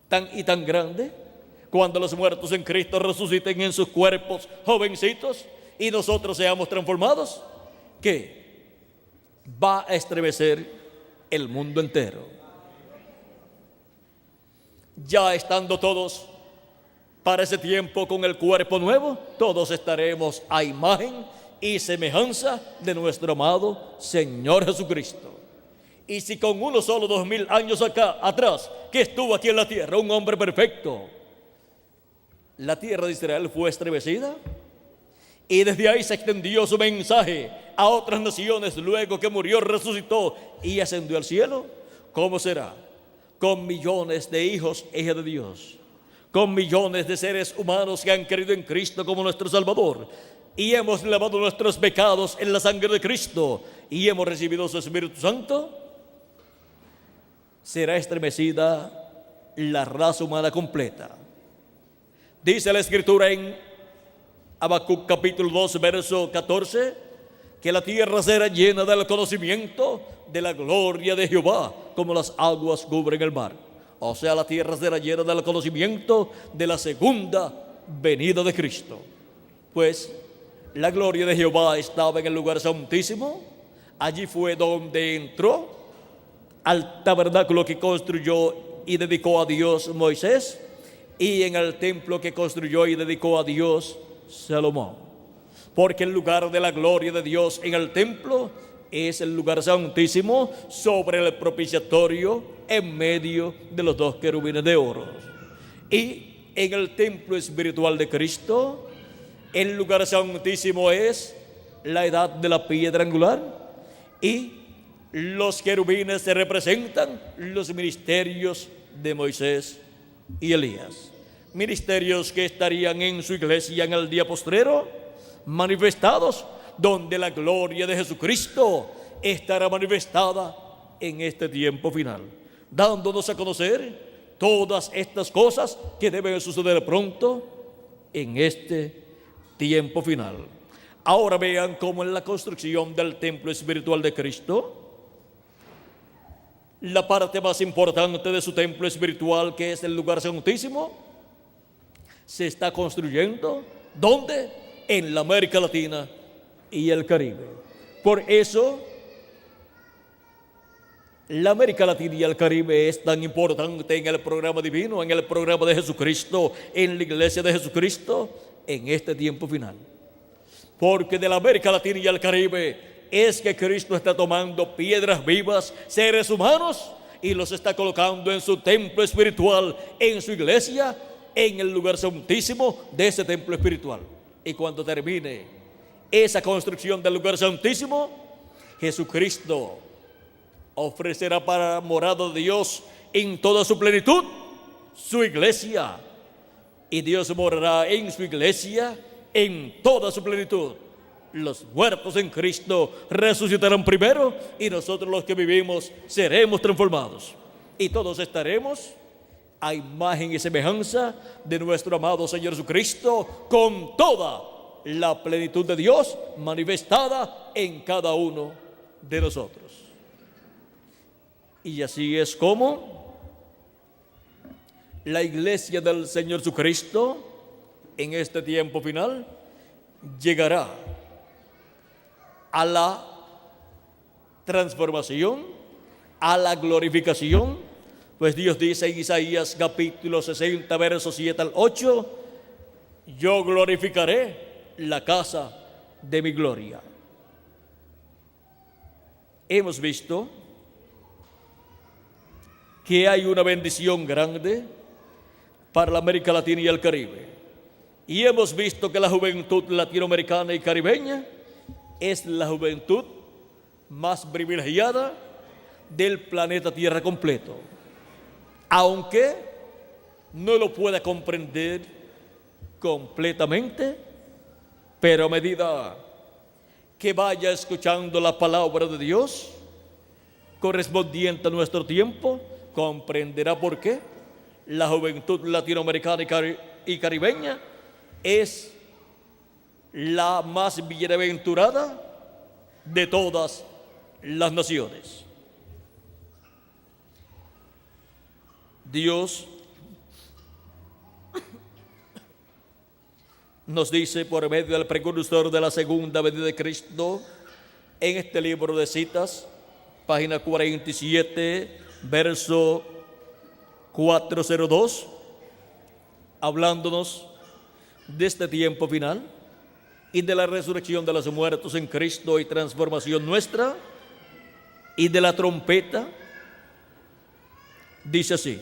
tan grande cuando los muertos en Cristo resuciten en sus cuerpos jovencitos y nosotros seamos transformados, que va a estremecer el mundo entero. Ya estando todos para ese tiempo con el cuerpo nuevo, todos estaremos a imagen y semejanza de nuestro amado Señor Jesucristo. Y si con uno solo 2000 años atrás, que estuvo aquí en la tierra, un hombre perfecto, la tierra de Israel fue estremecida, y desde ahí se extendió su mensaje a otras naciones, luego que murió, resucitó y ascendió al cielo, ¿cómo será? Con millones de hijos e hijas de Dios, con millones de seres humanos que han creído en Cristo como nuestro Salvador, y hemos lavado nuestros pecados en la sangre de Cristo, y hemos recibido su Espíritu Santo. Será estremecida la raza humana completa. Dice la Escritura en Habacuc capítulo 2, verso 14, que la tierra será llena del conocimiento de la gloria de Jehová, como las aguas cubren el mar. O sea, la tierra será llena del conocimiento de la segunda venida de Cristo. Pues la gloria de Jehová estaba en el lugar santísimo. Allí fue donde entró al tabernáculo que construyó y dedicó a Dios Moisés, y en el templo que construyó y dedicó a Dios Salomón. Porque el lugar de la gloria de Dios en el templo es el lugar santísimo sobre el propiciatorio en medio de los dos querubines de oro. Y en el templo espiritual de Cristo, el lugar santísimo es la edad de la piedra angular, y los querubines se representan los ministerios de Moisés y Elías. Ministerios que estarían en su iglesia en el día postrero, manifestados, donde la gloria de Jesucristo estará manifestada en este tiempo final, dándonos a conocer todas estas cosas que deben suceder pronto en este tiempo final. Ahora vean cómo en la construcción del templo espiritual de Cristo, la parte más importante de su templo espiritual, que es el lugar santísimo, se está construyendo, ¿dónde? En la América Latina y el Caribe. Por eso, la América Latina y el Caribe es tan importante en el programa divino, en el programa de Jesucristo, en la iglesia de Jesucristo, en este tiempo final. Porque de la América Latina y el Caribe es que Cristo está tomando piedras vivas, seres humanos, y los está colocando en su templo espiritual, en su iglesia, en el lugar santísimo de ese templo espiritual. Y cuando termine esa construcción del lugar santísimo, Jesucristo ofrecerá para morada de Dios en toda su plenitud su iglesia, y Dios morará en su iglesia en toda su plenitud. Los muertos en Cristo resucitarán primero, y nosotros los que vivimos seremos transformados, y todos estaremos a imagen y semejanza de nuestro amado Señor Jesucristo, con toda la plenitud de Dios manifestada en cada uno de nosotros. Y así es como la iglesia del Señor Jesucristo en este tiempo final llegará a la transformación, a la glorificación. Pues Dios dice en Isaías capítulo 60, versos 7 al 8, yo glorificaré la casa de mi gloria. Hemos visto que hay una bendición grande para la América Latina y el Caribe. Y hemos visto que la juventud latinoamericana y caribeña es la juventud más privilegiada del planeta Tierra completo. Aunque no lo pueda comprender completamente, pero a medida que vaya escuchando la palabra de Dios correspondiente a nuestro tiempo, comprenderá por qué la juventud latinoamericana y caribeña es la más bienaventurada de todas las naciones. Dios nos dice por medio del precursor de la segunda venida de Cristo en este libro de citas, página 47, verso 4:02, hablándonos de este tiempo final y de la resurrección de los muertos en Cristo y transformación nuestra, y de la trompeta. Dice así: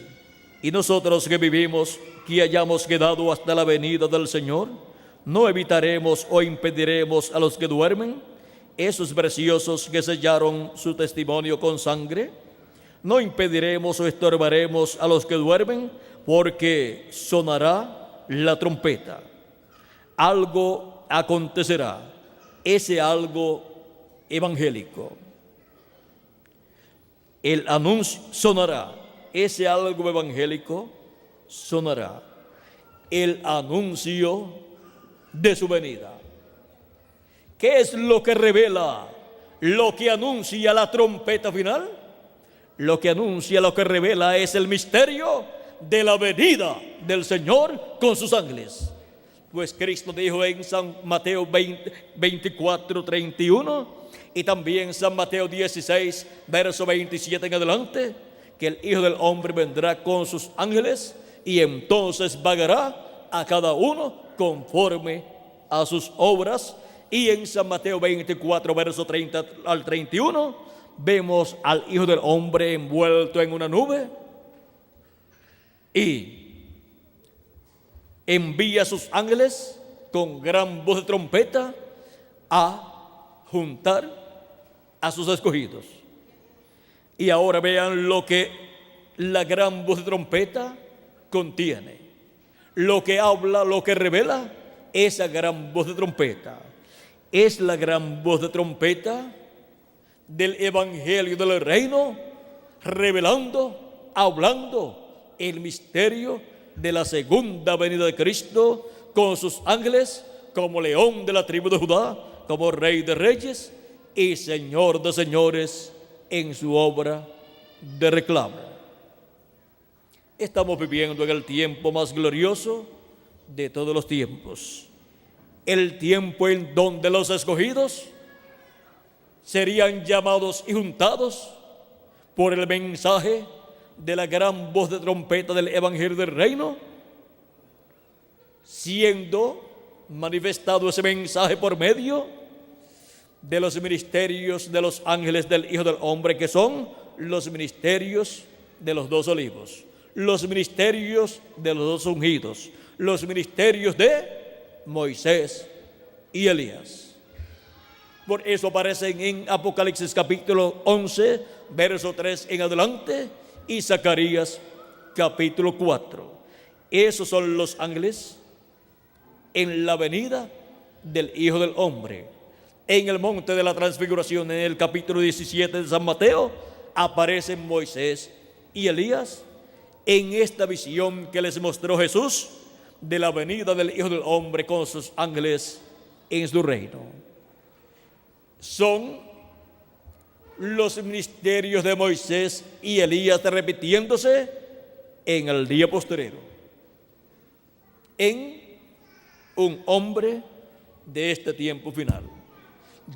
y nosotros que vivimos, que hayamos quedado hasta la venida del Señor, no evitaremos o impediremos a los que duermen, esos preciosos que sellaron su testimonio con sangre. No impediremos o estorbaremos a los que duermen, porque sonará la trompeta. Algo acontecerá, ese algo evangélico. El anuncio sonará, ese algo evangélico sonará. El anuncio de su venida. ¿Qué es lo que revela, lo que anuncia la trompeta final? Lo que anuncia, lo que revela es el misterio de la venida del Señor con sus ángeles. Pues Cristo dijo en San Mateo 24:31 y también San Mateo 16, verso 27 en adelante, que el Hijo del Hombre vendrá con sus ángeles y entonces pagará a cada uno conforme a sus obras. Y en San Mateo 24, verso 30 al 31, vemos al Hijo del Hombre envuelto en una nube y envía a sus ángeles con gran voz de trompeta a juntar a sus escogidos. Y ahora vean lo que la gran voz de trompeta contiene. Lo que habla, lo que revela, esa gran voz de trompeta. Es la gran voz de trompeta del Evangelio del Reino, revelando, hablando el misterio de la segunda venida de Cristo con sus ángeles, como león de la tribu de Judá, como rey de reyes y señor de señores en su obra de reclamo. Estamos viviendo en el tiempo más glorioso de todos los tiempos. El tiempo en donde los escogidos serían llamados y juntados por el mensaje de la gran voz de trompeta del Evangelio del Reino, siendo manifestado ese mensaje por medio de los ministerios de los ángeles del Hijo del Hombre, que son los ministerios de los dos olivos, los ministerios de los dos ungidos, los ministerios de Moisés y Elías. Por eso aparecen en Apocalipsis capítulo 11, verso 3 en adelante, y Zacarías capítulo 4. Esos son los ángeles en la venida del Hijo del Hombre. En el monte de la transfiguración, en el capítulo 17 de San Mateo, aparecen Moisés y Elías en esta visión que les mostró Jesús de la venida del Hijo del Hombre con sus ángeles en su reino. Son los ministerios de Moisés y Elías repitiéndose en el día postrero, en un hombre de este tiempo final,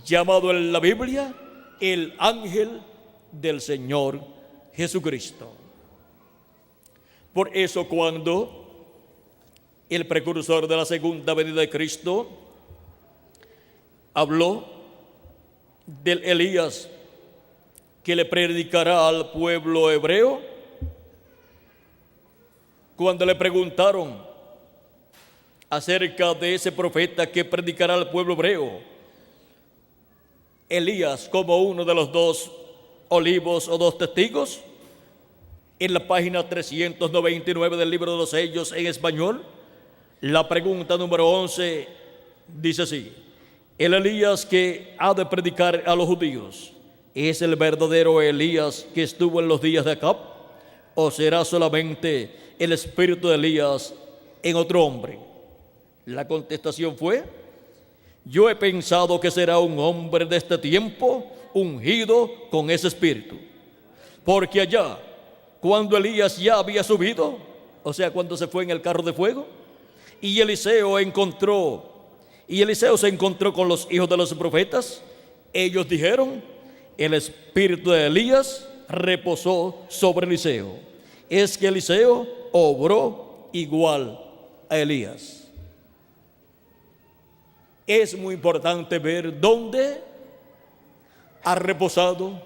llamado en la Biblia el ángel del Señor Jesucristo. Por eso, cuando el precursor de la segunda venida de Cristo habló del Elías que le predicará al pueblo hebreo, cuando le preguntaron acerca de ese profeta que predicará al pueblo hebreo, Elías como uno de los dos olivos o dos testigos, en la página 399 del libro de los sellos en español, la pregunta número 11 dice así: el Elías que ha de predicar a los judíos, ¿es el verdadero Elías que estuvo en los días de Acab? ¿O será solamente el espíritu de Elías en otro hombre? La contestación fue: yo he pensado que será un hombre de este tiempo ungido con ese espíritu. Porque allá, cuando Elías ya había subido, o sea, cuando se fue en el carro de fuego, y Eliseo se encontró con los hijos de los profetas, ellos dijeron: el espíritu de Elías reposó sobre Eliseo. es que Eliseo obró igual a Elías. Es muy importante ver dónde ha reposado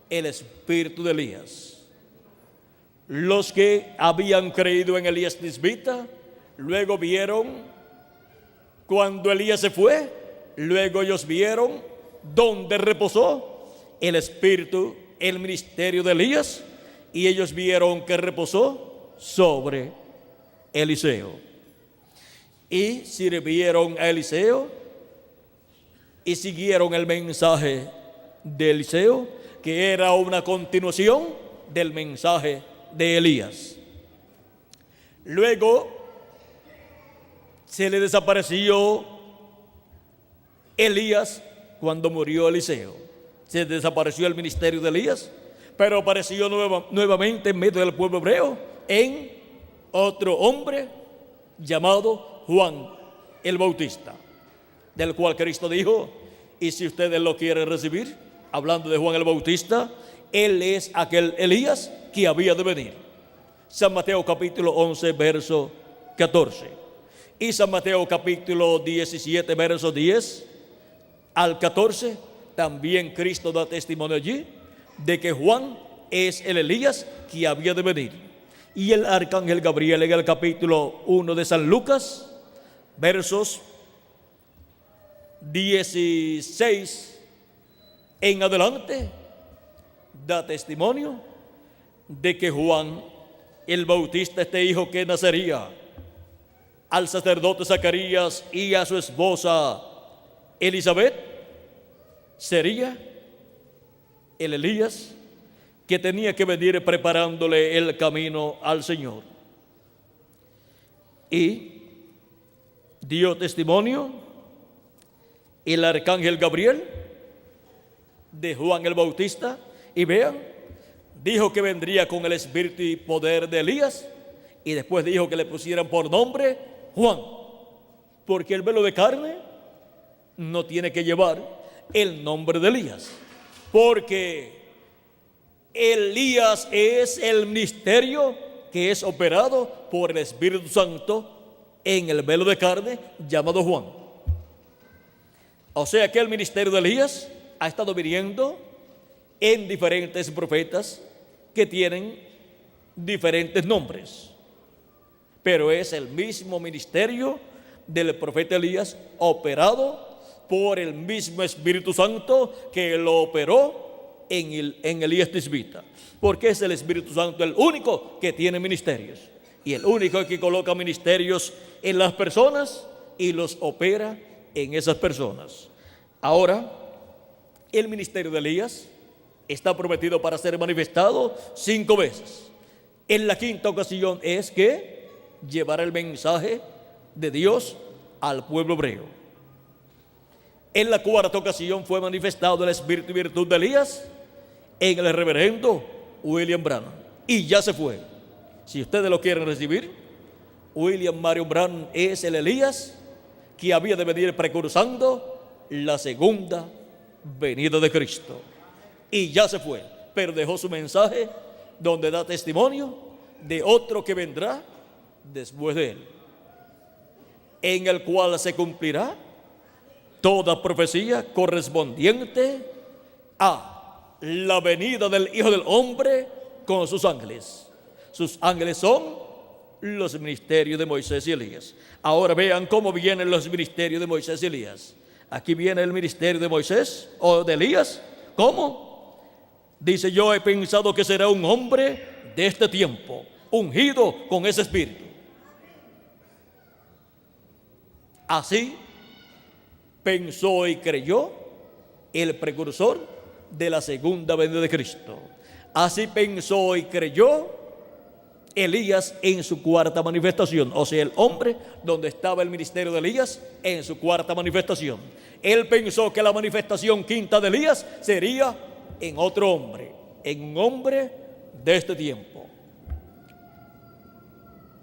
el espíritu de Elías. Los que habían creído en Elías tisbita, luego vieron cuando Elías se fue, luego ellos vieron dónde reposó el espíritu, el ministerio de Elías, y ellos vieron que reposó sobre Eliseo. Y sirvieron a Eliseo y siguieron el mensaje de Eliseo, que era una continuación del mensaje de Elías. Luego se le desapareció Elías cuando murió Eliseo. Se desapareció el ministerio de Elías, pero apareció nuevamente en medio del pueblo hebreo en otro hombre llamado Juan el Bautista, del cual Cristo dijo: y si ustedes lo quieren recibir, hablando de Juan el Bautista, él es aquel Elías que había de venir. San Mateo capítulo 11 verso 14 y San Mateo capítulo 17 verso 10 al 14, también Cristo da testimonio allí de que Juan es el Elías que había de venir. Y el arcángel Gabriel en el capítulo 1 de San Lucas, versos 16 en adelante, da testimonio de que Juan el Bautista, este hijo que nacería al sacerdote Zacarías y a su esposa Elizabeth, sería el Elías que tenía que venir preparándole el camino al Señor. Y dio testimonio el arcángel Gabriel de Juan el Bautista, y vean, dijo que vendría con el espíritu y poder de Elías, y después dijo que le pusieran por nombre Juan, porque el velo de carne no tiene que llevar el nombre de Elías, porque Elías es el ministerio que es operado por el Espíritu Santo en el velo de carne llamado Juan. O sea que el ministerio de Elías ha estado viniendo en diferentes profetas que tienen diferentes nombres, pero es el mismo ministerio del profeta Elías, operado por el mismo Espíritu Santo que lo operó en Elías tisbita, porque es el Espíritu Santo el único que tiene ministerios y el único que coloca ministerios en las personas y los opera en esas personas. Ahora, el ministerio de Elías está prometido para ser manifestado 5 veces. En la quinta ocasión es que llevará el mensaje de Dios al pueblo hebreo. En la cuarta ocasión fue manifestado el espíritu y virtud de Elías en el reverendo William Branham, y ya se fue. Si ustedes lo quieren recibir, William Marion Branham es el Elías que había de venir precursando la segunda venida de Cristo, y ya se fue, pero dejó su mensaje donde da testimonio de otro que vendrá después de él, en el cual se cumplirá toda profecía correspondiente a la venida del Hijo del Hombre con sus ángeles. Sus ángeles son los ministerios de Moisés y Elías. Ahora vean cómo vienen los ministerios de Moisés y Elías. Aquí viene el ministerio de Moisés o de Elías. ¿Cómo? Dice: yo he pensado que será un hombre de este tiempo, ungido con ese espíritu. Así pensó y creyó el precursor de la segunda venida de Cristo. Así pensó y creyó Elías en su cuarta manifestación, o sea, el hombre donde estaba el ministerio de Elías en su cuarta manifestación. Él pensó que la manifestación quinta de Elías sería en otro hombre, en un hombre de este tiempo.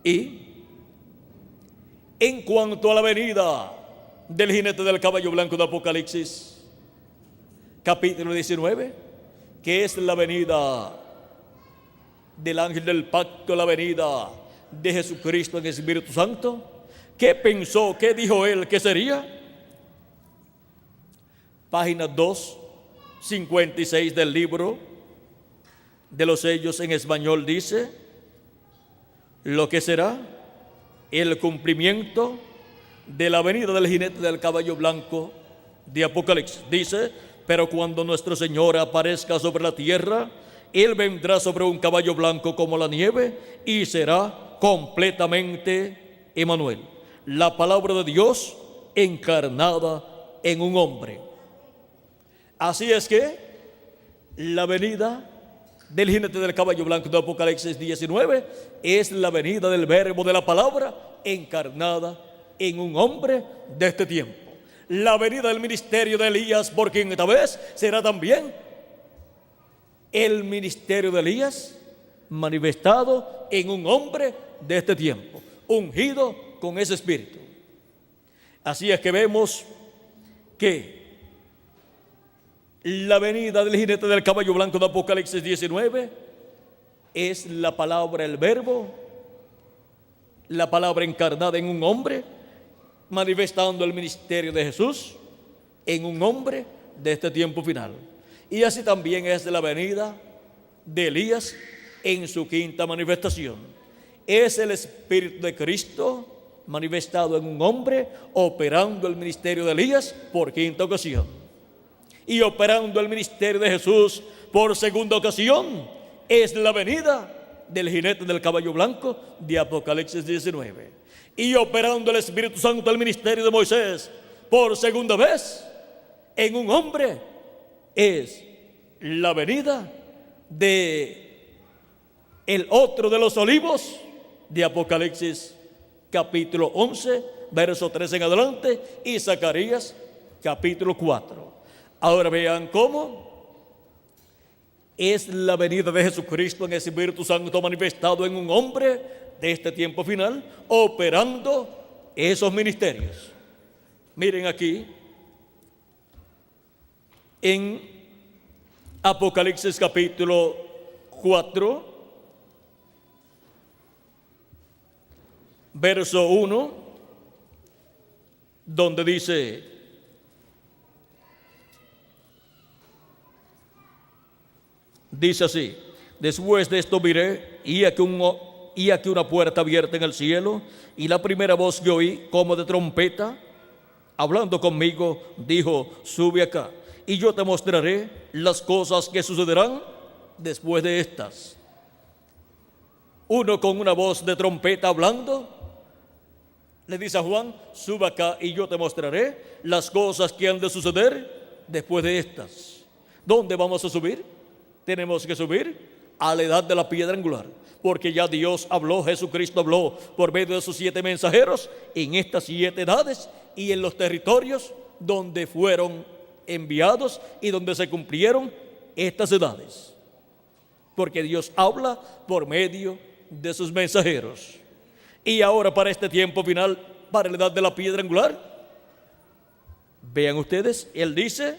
Y en cuanto a la venida del jinete del caballo blanco de Apocalipsis, capítulo 19, que es la venida del ángel del pacto, la venida de Jesucristo en el Espíritu Santo? ¿Qué pensó, qué dijo él que sería? Página 256 del libro de los sellos en español dice: lo que será el cumplimiento de la venida del jinete del caballo blanco de Apocalipsis. Dice: pero cuando nuestro Señor aparezca sobre la tierra, Él vendrá sobre un caballo blanco como la nieve y será completamente Emmanuel, la palabra de Dios encarnada en un hombre. Así es que la venida del jinete del caballo blanco de Apocalipsis 19 es la venida del verbo de la palabra encarnada en un hombre de este tiempo. La venida del ministerio de Elías por quinta vez será también el ministerio de Elías manifestado en un hombre de este tiempo, ungido con ese espíritu. Así es que vemos que la venida del jinete del caballo blanco de Apocalipsis 19 es la palabra, el verbo, la palabra encarnada en un hombre, manifestando el ministerio de Jesús en un hombre de este tiempo final. Y así también es la venida de Elías en su quinta manifestación. Es el Espíritu de Cristo manifestado en un hombre, operando el ministerio de Elías por quinta ocasión. Y operando el ministerio de Jesús por segunda ocasión es la venida del jinete del caballo blanco de Apocalipsis 19. Y operando el Espíritu Santo el ministerio de Moisés por segunda vez en un hombre es la venida de el otro de los olivos de Apocalipsis capítulo 11 verso 3 en adelante y Zacarías capítulo 4. Ahora vean cómo es la venida de Jesucristo en el Espíritu Santo manifestado en un hombre de este tiempo final, operando esos ministerios. Miren aquí, en Apocalipsis capítulo 4, verso 1, donde dice así: después de esto miré, y aquí una puerta abierta en el cielo, y la primera voz que oí, como de trompeta, hablando conmigo, dijo: sube acá, y yo te mostraré las cosas que sucederán después de estas. Uno con una voz de trompeta hablando, le dice a Juan: sube acá y yo te mostraré las cosas que han de suceder después de estas. ¿Dónde vamos a subir? Tenemos que subir a la edad de la piedra angular, porque ya Dios habló, Jesucristo habló por medio de sus 7 mensajeros en estas 7 edades y en los territorios donde fueron enviados y donde se cumplieron estas edades, porque Dios habla por medio de sus mensajeros. Y ahora para este tiempo final, para la edad de la piedra angular, vean ustedes, Él dice: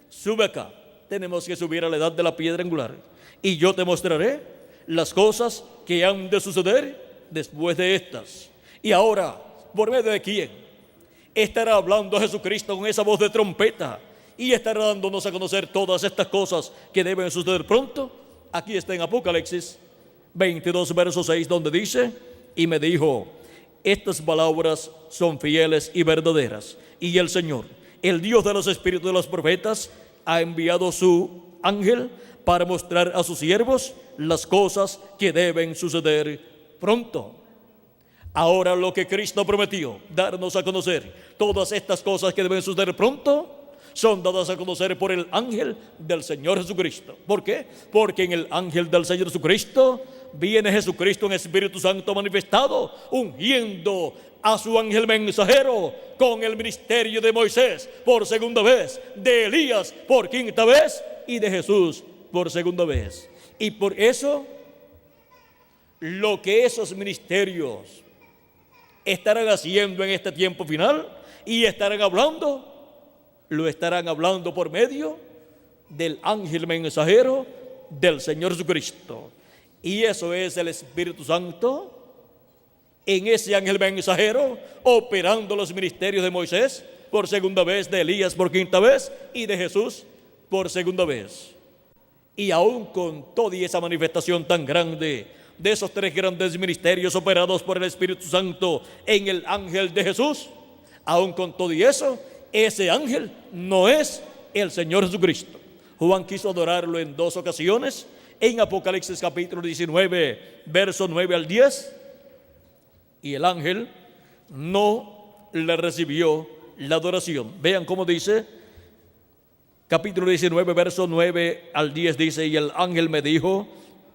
sube acá. Tenemos que subir a la edad de la piedra angular, y yo te mostraré las cosas que han de suceder después de estas. Y ahora, ¿por medio de quién estará hablando Jesucristo con esa voz de trompeta? Y estará dándonos a conocer todas estas cosas que deben suceder pronto. Aquí está en Apocalipsis 22, verso 6, donde dice: y me dijo: estas palabras son fieles y verdaderas, y el Señor, el Dios de los espíritus de los profetas, ha enviado su ángel para mostrar a sus siervos las cosas que deben suceder pronto. Ahora lo que Cristo prometió, darnos a conocer todas estas cosas que deben suceder pronto, son dadas a conocer por el ángel del Señor Jesucristo. ¿Por qué? Porque en el ángel del Señor Jesucristo viene Jesucristo en Espíritu Santo manifestado, ungiendo a su ángel mensajero con el ministerio de Moisés por segunda vez, de Elías por quinta vez y de Jesús por segunda vez. Y por eso, lo que esos ministerios estarán haciendo en este tiempo final y estarán hablando, lo estarán hablando por medio del ángel mensajero del Señor Jesucristo. Y eso es el Espíritu Santo en ese ángel mensajero, operando los ministerios de Moisés por segunda vez, de Elías por quinta vez y de Jesús por segunda vez. Y aún con toda esa manifestación tan grande de esos tres grandes ministerios operados por el Espíritu Santo en el ángel de Jesús, aún con todo y eso, ese ángel no es el Señor Jesucristo. Juan quiso adorarlo en dos ocasiones, en Apocalipsis capítulo 19, verso 9 al 10, y el ángel no le recibió la adoración. Vean cómo dice, capítulo 19, verso 9 al 10, dice: y el ángel me dijo,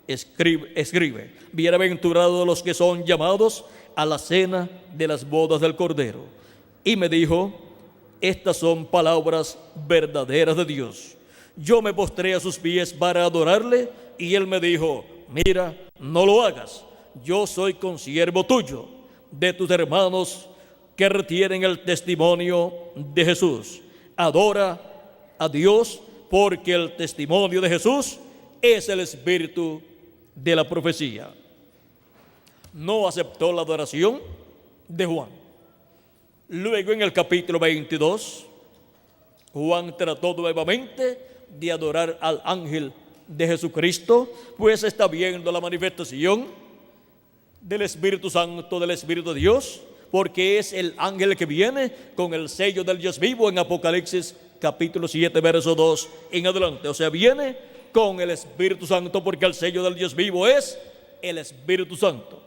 escribe, bienaventurados los que son llamados a la cena de las bodas del Cordero. Y me dijo, estas son palabras verdaderas de Dios. Yo me postré a sus pies para adorarle, y él me dijo, mira, no lo hagas. Yo soy consiervo tuyo, de tus hermanos que retienen el testimonio de Jesús. Adora a Dios, porque el testimonio de Jesús es el espíritu de la profecía. No aceptó la adoración de Juan. Luego, en el capítulo 22, Juan trató nuevamente de adorar al ángel de Jesucristo, pues está viendo la manifestación del Espíritu Santo, del Espíritu de Dios, porque es el ángel que viene con el sello del Dios vivo en Apocalipsis capítulo 7, verso 2 en adelante. O sea, viene con el Espíritu Santo, porque el sello del Dios vivo es el Espíritu Santo.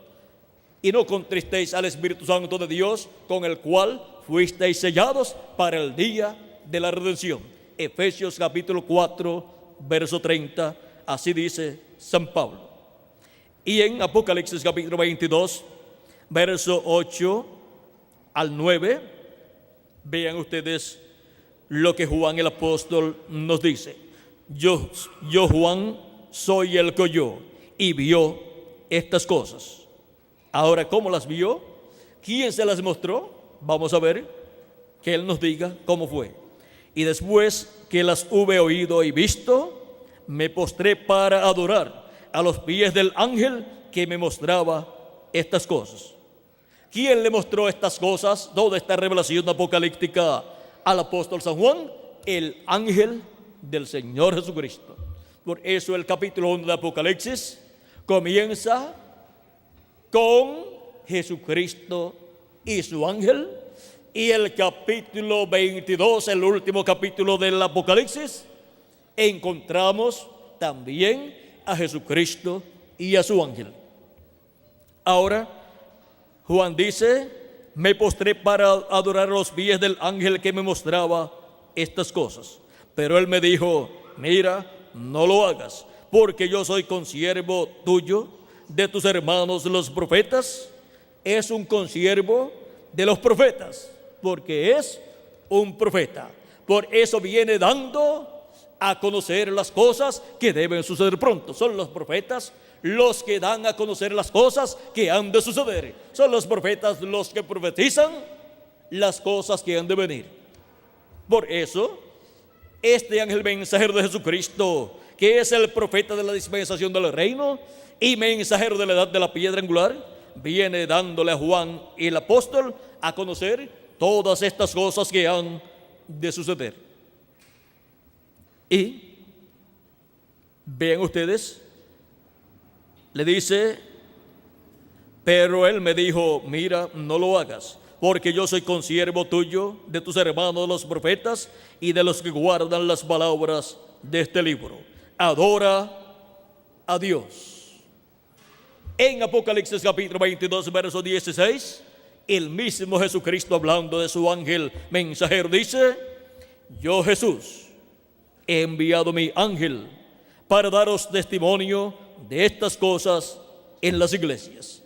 Y no contristéis al Espíritu Santo de Dios, con el cual fuisteis sellados para el día de la redención. Efesios capítulo 4, verso 30, así dice San Pablo. Y en Apocalipsis capítulo 22, verso 8 al 9, vean ustedes lo que Juan el apóstol nos dice. Yo Juan, soy el que oyó y vio estas cosas. Ahora, ¿cómo las vio? ¿Quién se las mostró? Vamos a ver, que él nos diga cómo fue. Y después que las hube oído y visto, me postré para adorar a los pies del ángel que me mostraba estas cosas. ¿Quién le mostró estas cosas, toda esta revelación apocalíptica al apóstol San Juan? El ángel del Señor Jesucristo. Por eso el capítulo 1 de Apocalipsis comienza con Jesucristo y su ángel, y el capítulo 22, el último capítulo del Apocalipsis, encontramos también a Jesucristo y a su ángel. Ahora, Juan dice, me postré para adorar los pies del ángel que me mostraba estas cosas. Pero él me dijo, mira, no lo hagas, porque yo soy consiervo tuyo, de tus hermanos los profetas. Es un consiervo de los profetas, porque es un profeta. Por eso viene dando a conocer las cosas que deben suceder pronto. Son los profetas los que dan a conocer las cosas que han de suceder. Son los profetas los que profetizan las cosas que han de venir. Por eso, este ángel mensajero de Jesucristo, que es el profeta de la dispensación del reino y mensajero de la edad de la piedra angular, viene dándole a Juan y el apóstol a conocer todas estas cosas que han de suceder. Y vean ustedes, le dice, pero él me dijo, mira, no lo hagas, porque yo soy consiervo tuyo, de tus hermanos los profetas y de los que guardan las palabras de este libro. Adora a Dios. En Apocalipsis capítulo 22, verso 16, el mismo Jesucristo, hablando de su ángel mensajero, dice, yo Jesús he enviado mi ángel para daros testimonio de estas cosas en las iglesias.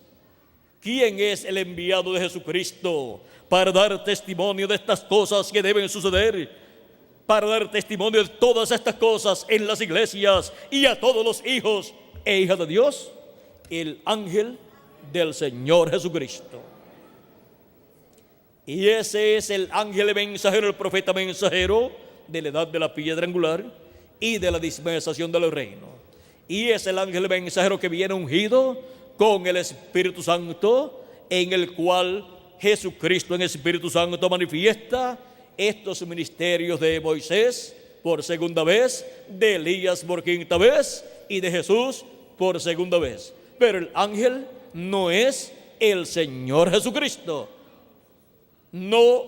¿Quién es el enviado de Jesucristo para dar testimonio de estas cosas que deben suceder? Para dar testimonio de todas estas cosas en las iglesias y a todos los hijos e hijas de Dios. El ángel del Señor Jesucristo. Y ese es el ángel mensajero, el profeta mensajero de la edad de la piedra angular y de la dispensación del reino. y es el ángel mensajero que viene ungido con el Espíritu Santo, en el cual Jesucristo en Espíritu Santo manifiesta estos ministerios de Moisés por segunda vez, de Elías por quinta vez y de Jesús por segunda vez. Pero el ángel no es el Señor Jesucristo. No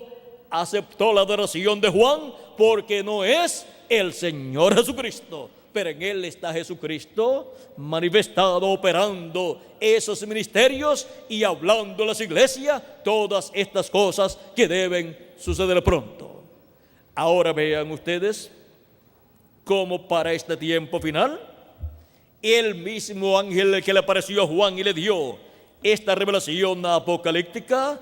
aceptó la adoración de Juan porque no es el Señor Jesucristo. Pero en él está Jesucristo manifestado, operando esos ministerios y hablando a las iglesias todas estas cosas que deben suceder pronto. Ahora vean ustedes cómo para este tiempo final, el mismo ángel que le apareció a Juan y le dio esta revelación apocalíptica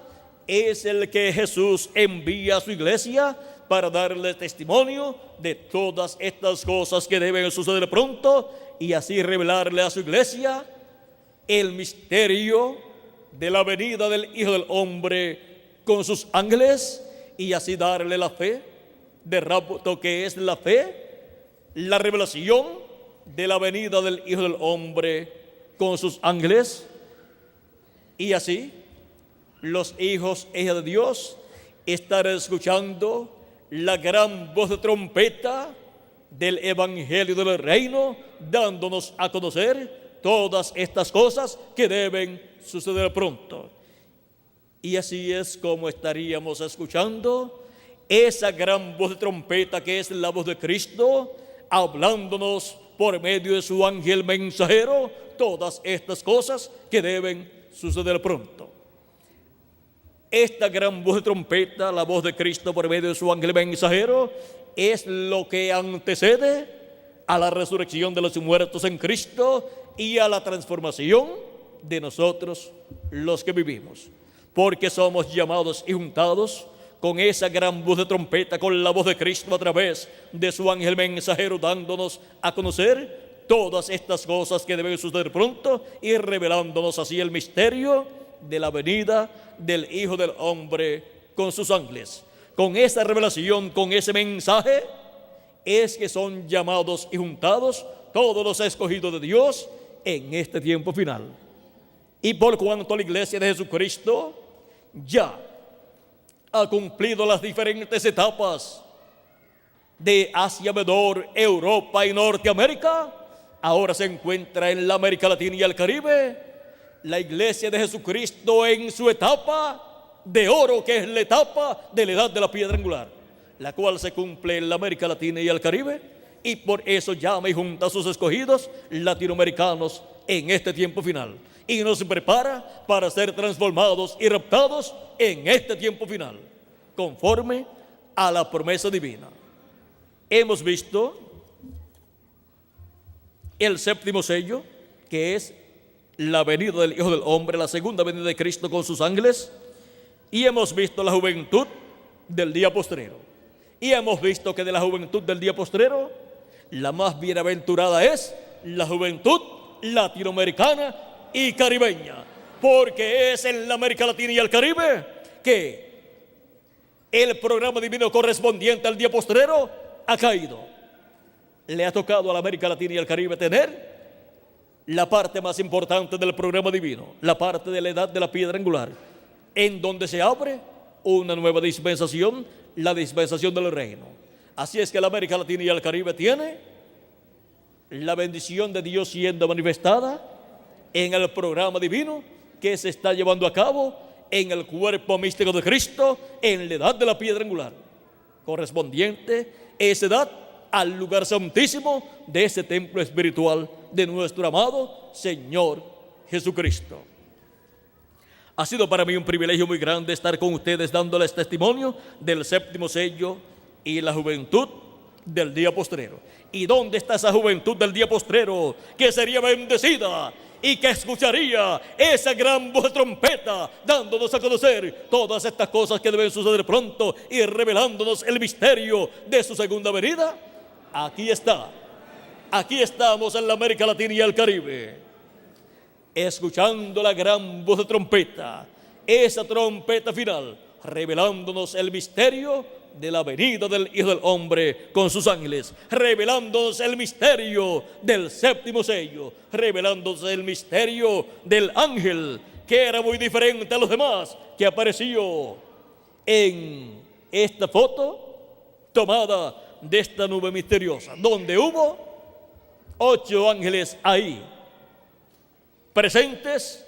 es el que Jesús envía a su iglesia para darle testimonio de todas estas cosas que deben suceder pronto y así revelarle a su iglesia el misterio de la venida del Hijo del Hombre con sus ángeles y así darle la fe de rapto, que es la fe, la revelación de la venida del Hijo del Hombre con sus ángeles, y así los hijos e hijas de Dios estarán escuchando la gran voz de trompeta del Evangelio del Reino, dándonos a conocer todas estas cosas que deben suceder pronto. Y así es como estaríamos escuchando esa gran voz de trompeta que es la voz de Cristo, hablándonos por medio de su ángel mensajero todas estas cosas que deben suceder pronto. Esta gran voz de trompeta, la voz de Cristo por medio de su ángel mensajero, es lo que antecede a la resurrección de los muertos en Cristo y a la transformación de nosotros los que vivimos. Porque somos llamados y juntados con esa gran voz de trompeta, con la voz de Cristo a través de su ángel mensajero, dándonos a conocer todas estas cosas que deben suceder pronto y revelándonos así el misterio de la venida del Hijo del Hombre con sus ángeles. Con esa revelación, con ese mensaje, es que son llamados y juntados todos los escogidos de Dios en este tiempo final. Y por cuanto la iglesia de Jesucristo ya ha cumplido las diferentes etapas de Asia Menor, Europa y Norteamérica, ahora se encuentra en la América Latina y el Caribe, la iglesia de Jesucristo en su etapa de oro, que es la etapa de la edad de la piedra angular, la cual se cumple en la América Latina y el Caribe, y por eso llama y junta a sus escogidos latinoamericanos en este tiempo final, y nos prepara para ser transformados y raptados en este tiempo final, conforme a la promesa divina. Hemos visto el séptimo sello, que es la venida del Hijo del Hombre, la segunda venida de Cristo con sus ángeles, y hemos visto la juventud del día postrero, y hemos visto que de la juventud del día postrero, la más bienaventurada es la juventud latinoamericana y caribeña, porque es en la América Latina y el Caribe que el programa divino correspondiente al día postrero ha caído. Le ha tocado a la América Latina y el Caribe tener la parte más importante del programa divino, la parte de la edad de la piedra angular, en donde se abre una nueva dispensación, la dispensación del reino. Así es que la América Latina y el Caribe tiene la bendición de Dios siendo manifestada en el programa divino que se está llevando a cabo en el cuerpo místico de Cristo, en la edad de la piedra angular, correspondiente esa edad al lugar santísimo de ese templo espiritual de nuestro amado Señor Jesucristo. Ha sido para mí un privilegio muy grande estar con ustedes dándoles testimonio del séptimo sello y la juventud del día postrero. ¿Y dónde está esa juventud del día postrero que sería bendecida y que escucharía esa gran voz de trompeta dándonos a conocer todas estas cosas que deben suceder pronto y revelándonos el misterio de su segunda venida? Aquí está. Aquí estamos en la América Latina y el Caribe, escuchando la gran voz de trompeta, esa trompeta final, revelándonos el misterio de la venida del Hijo del Hombre con sus ángeles, revelándonos el misterio del séptimo sello, revelándonos el misterio del ángel que era muy diferente a los demás, que apareció en esta foto tomada de esta nube misteriosa, donde hubo 8 ángeles ahí presentes,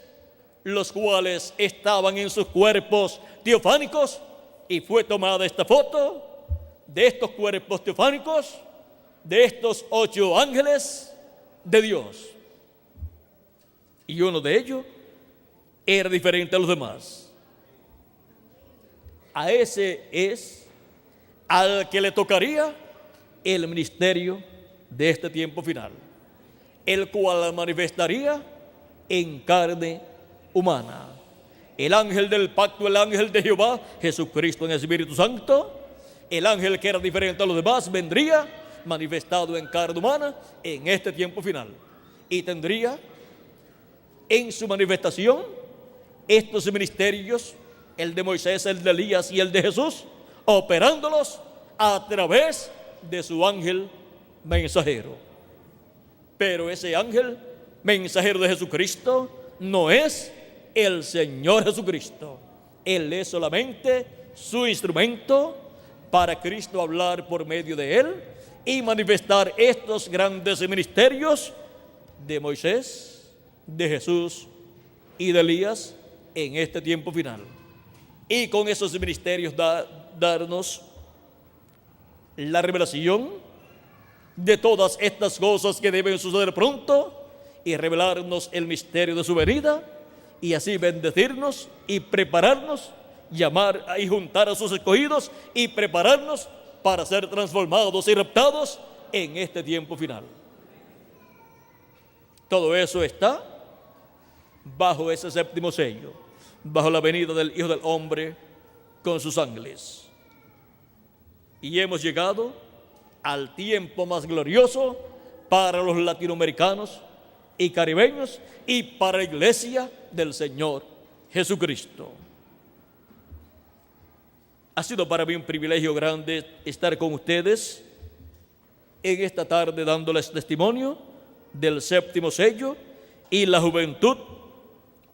los cuales estaban en sus cuerpos teofánicos, y fue tomada esta foto de estos cuerpos teofánicos, de estos 8 ángeles de Dios, y uno de ellos era diferente a los demás. A ese es al que le tocaría el ministerio de este tiempo final, el cual manifestaría en carne humana. El ángel del pacto, el ángel de Jehová, Jesucristo en el Espíritu Santo, el ángel que era diferente a los demás, vendría manifestado en carne humana en este tiempo final, y tendría en su manifestación estos ministerios, el de Moisés, el de Elías y el de Jesús, operándolos a través de su ángel mensajero. Pero ese ángel mensajero de Jesucristo no es el Señor Jesucristo. Él es solamente su instrumento para Cristo hablar por medio de él y manifestar estos grandes ministerios de Moisés, de Jesús y de Elías en este tiempo final. Y con esos ministerios darnos la revelación de todas estas cosas que deben suceder pronto, y revelarnos el misterio de su venida, y así bendecirnos y prepararnos, llamar y juntar a sus escogidos y prepararnos para ser transformados y raptados en este tiempo final. Todo eso está bajo ese séptimo sello, bajo la venida del Hijo del Hombre con sus ángeles. Y hemos llegado al tiempo más glorioso para los latinoamericanos y caribeños y para la iglesia del Señor Jesucristo. Ha sido para mí un privilegio grande estar con ustedes en esta tarde dándoles testimonio del séptimo sello y la juventud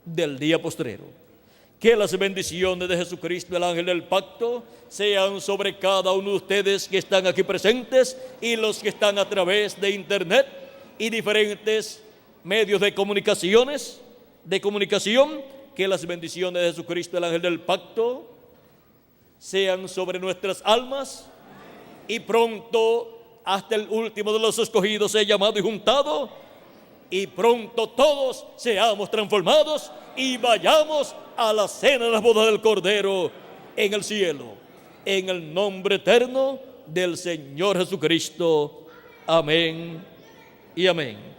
del día postrero. Que las bendiciones de Jesucristo, el ángel del pacto, sean sobre cada uno de ustedes que están aquí presentes y los que están a través de internet y diferentes medios de comunicación. Que las bendiciones de Jesucristo, el ángel del pacto, sean sobre nuestras almas, y pronto hasta el último de los escogidos sea llamado y juntado, y pronto todos seamos transformados y vayamos a la cena de las bodas del Cordero en el cielo, en el nombre eterno del Señor Jesucristo. Amén y amén.